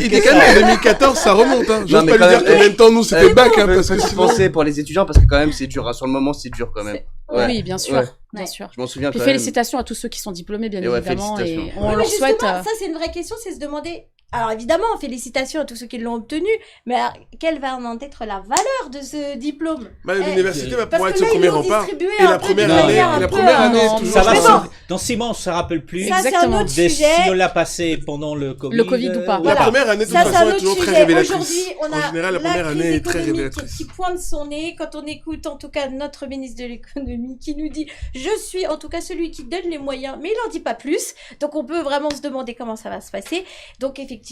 Il dit quand même que 2014 ça remonte, hein. J'ose pas lui dire combien de temps nous c'était le bac, hein, parce que sinon... penser pour les étudiants, parce que quand même c'est dur, sur le moment c'est dur quand même. Oui, bien sûr. Bien sûr. Je m'en souviens. Puis félicitations à tous ceux qui sont diplômés, bien évidemment. Et on leur souhaite. Ça, c'est une vraie question, c'est se demander. Alors évidemment, félicitations à tous ceux qui l'ont obtenu, mais quelle va en être la valeur de ce diplôme? L'université va pouvoir être ce premier rempart. Et la première année, ça va. Dans 6 mois, on se rappelle plus. Ça, c'est un autre sujet. Si on l'a passé pendant le Covid. Le Covid ou pas. La première année, de toute façon, est toujours très révélatrice. Aujourd'hui, on a en général, la première année est très révélatrice. Qui pointe son nez quand on écoute, en tout cas, notre ministre de l'économie qui nous dit « Je suis en tout cas celui qui donne les moyens », mais il n'en dit pas plus. Donc, on peut vraiment se demander comment ça va se passer. Donc, effectivement,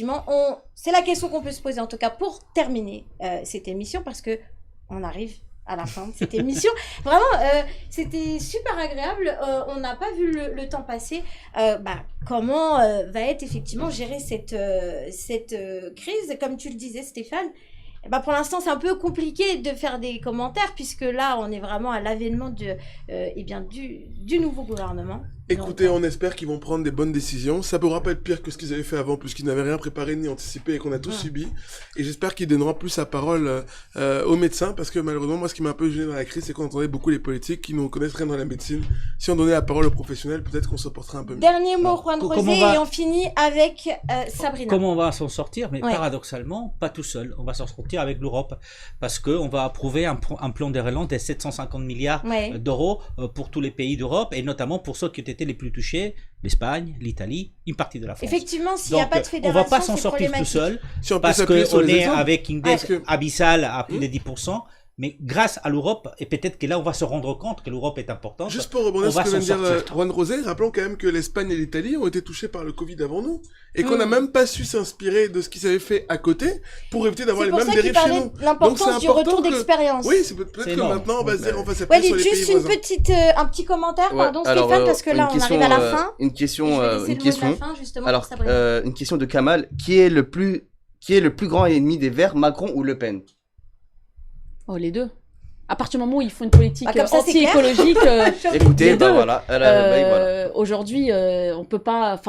c'est la question qu'on peut se poser, en tout cas, pour terminer cette émission, parce que on arrive à la fin de cette émission. Vraiment, c'était super agréable. On n'a pas vu le temps passer. Comment va être effectivement gérée cette crise? Comme tu le disais, Stéphane, pour l'instant, c'est un peu compliqué de faire des commentaires puisque là, on est vraiment à l'avènement du nouveau gouvernement. Écoutez, on espère qu'ils vont prendre des bonnes décisions. Ça pourra pas être pire que ce qu'ils avaient fait avant, puisqu'ils n'avaient rien préparé ni anticipé et qu'on a tous subi. Et j'espère qu'ils donneront plus la parole aux médecins, parce que malheureusement, moi, ce qui m'a un peu gêné dans la crise, c'est qu'on entendait beaucoup les politiques qui ne connaissent rien dans la médecine. Si on donnait la parole aux professionnels, peut-être qu'on se porterait un peu mieux. Dernier mot, Juan Rosé, et on finit avec Sabrina. Comment on va s'en sortir? Mais paradoxalement, pas tout seul. On va s'en sortir avec l'Europe, parce qu'on va approuver un plan de relance de 750 milliards d'euros pour tous les pays d'Europe, et notamment pour ceux qui ont été les plus touchés, l'Espagne, l'Italie, une partie de la France. Effectivement, s'il n'y a pas de fédération, on va pas s'en sortir tout seul, parce qu'on est avec une dette abyssale à plus de 10%. Mais grâce à l'Europe, et peut-être que là on va se rendre compte que l'Europe est importante. Juste pour rebondir sur ce que vient de dire Juan Rosé, rappelons quand même que l'Espagne et l'Italie ont été touchés par le Covid avant nous, et qu'on n'a même pas su s'inspirer de ce qu'ils avaient fait à côté pour éviter d'avoir les mêmes dérives chez nous. L'importance du retour d'expérience. Oui, c'est peut-être que maintenant on va se dire on va s'appuyer sur les pays voisins. Juste un petit commentaire, pardon Stéphane, parce que là on arrive à la fin. Une question. Alors, une question de Kamal, qui est le plus grand ennemi des Verts, Macron ou Le Pen? Oh, les deux. À partir du moment où ils font une politique anti-écologique, écoutez, voilà. Aujourd'hui, on peut pas,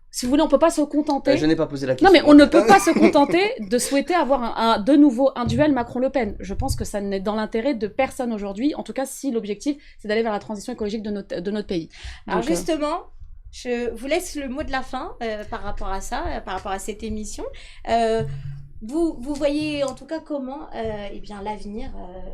si vous voulez, on peut pas se contenter. Je n'ai pas posé la question. Non, mais on ne peut pas se contenter de souhaiter avoir de nouveau un duel Macron-Le Pen. Je pense que ça n'est dans l'intérêt de personne aujourd'hui. En tout cas, si l'objectif, c'est d'aller vers la transition écologique de notre pays. Alors justement, je vous laisse le mot de la fin par rapport à ça, par rapport à cette émission. Vous voyez en tout cas comment l'avenir,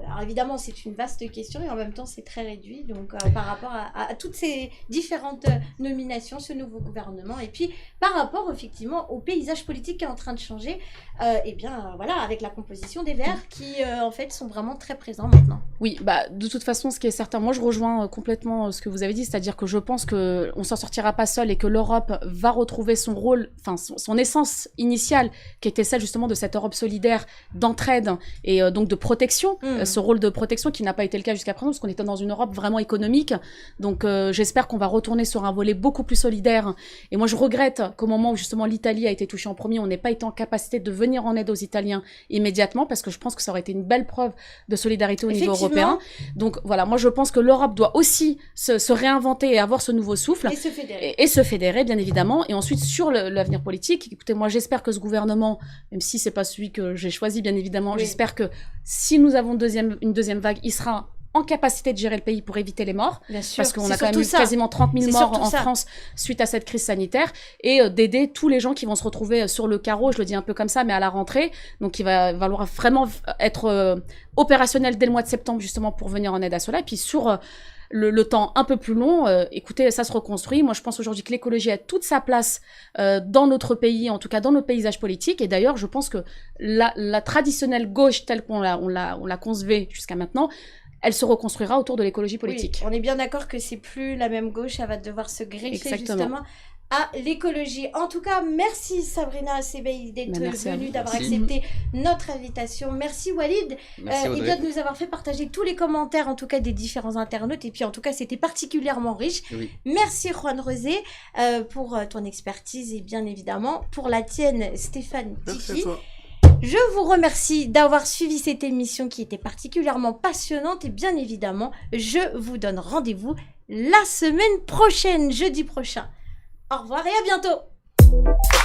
alors évidemment c'est une vaste question et en même temps c'est très réduit, donc par rapport à toutes ces différentes nominations, ce nouveau gouvernement, et puis par rapport effectivement au paysage politique qui est en train de changer, avec la composition des Verts qui en fait sont vraiment très présents maintenant. Oui, de toute façon ce qui est certain, moi je rejoins complètement ce que vous avez dit, c'est-à-dire que je pense qu'on s'en sortira pas seul et que l'Europe va retrouver son rôle, son essence initiale qui était celle justement de cette Europe solidaire, d'entraide et donc de protection, ce rôle de protection qui n'a pas été le cas jusqu'à présent parce qu'on était dans une Europe vraiment économique, donc j'espère qu'on va retourner sur un volet beaucoup plus solidaire, et moi je regrette qu'au moment où justement l'Italie a été touchée en premier, on n'ait pas été en capacité de venir en aide aux Italiens immédiatement, parce que je pense que ça aurait été une belle preuve de solidarité au niveau européen. Donc voilà, moi je pense que l'Europe doit aussi se réinventer et avoir ce nouveau souffle et se fédérer bien évidemment, et ensuite sur l'avenir politique, écoutez, moi j'espère que ce gouvernement, même si c'est pas celui que j'ai choisi bien évidemment, j'espère que si nous avons une deuxième vague, il sera en capacité de gérer le pays pour éviter les morts, parce qu'on a quand même eu quasiment 30 000 morts en France suite à cette crise sanitaire, et d'aider tous les gens qui vont se retrouver sur le carreau, je le dis un peu comme ça, mais à la rentrée, donc il va falloir vraiment être opérationnel dès le mois de septembre justement pour venir en aide à cela, et puis sur le temps un peu plus long, écoutez, ça se reconstruit. Moi, je pense aujourd'hui que l'écologie a toute sa place dans notre pays, en tout cas dans notre paysage politique. Et d'ailleurs, je pense que la traditionnelle gauche telle qu'on l'a concevée jusqu'à maintenant, elle se reconstruira autour de l'écologie politique. Oui, on est bien d'accord que c'est plus la même gauche, elle va devoir se greffer justement à l'écologie. En tout cas, merci Sabrina Sebaï d'être venue, d'avoir accepté notre invitation. Merci Walid de nous avoir fait partager tous les commentaires, en tout cas des différents internautes. Et puis en tout cas, c'était particulièrement riche. Oui. Merci Juan Rosé pour ton expertise et bien évidemment pour la tienne, Stéphane Tiki. Merci à toi. Je vous remercie d'avoir suivi cette émission qui était particulièrement passionnante, et bien évidemment, je vous donne rendez-vous la semaine prochaine, jeudi prochain. Au revoir et à bientôt.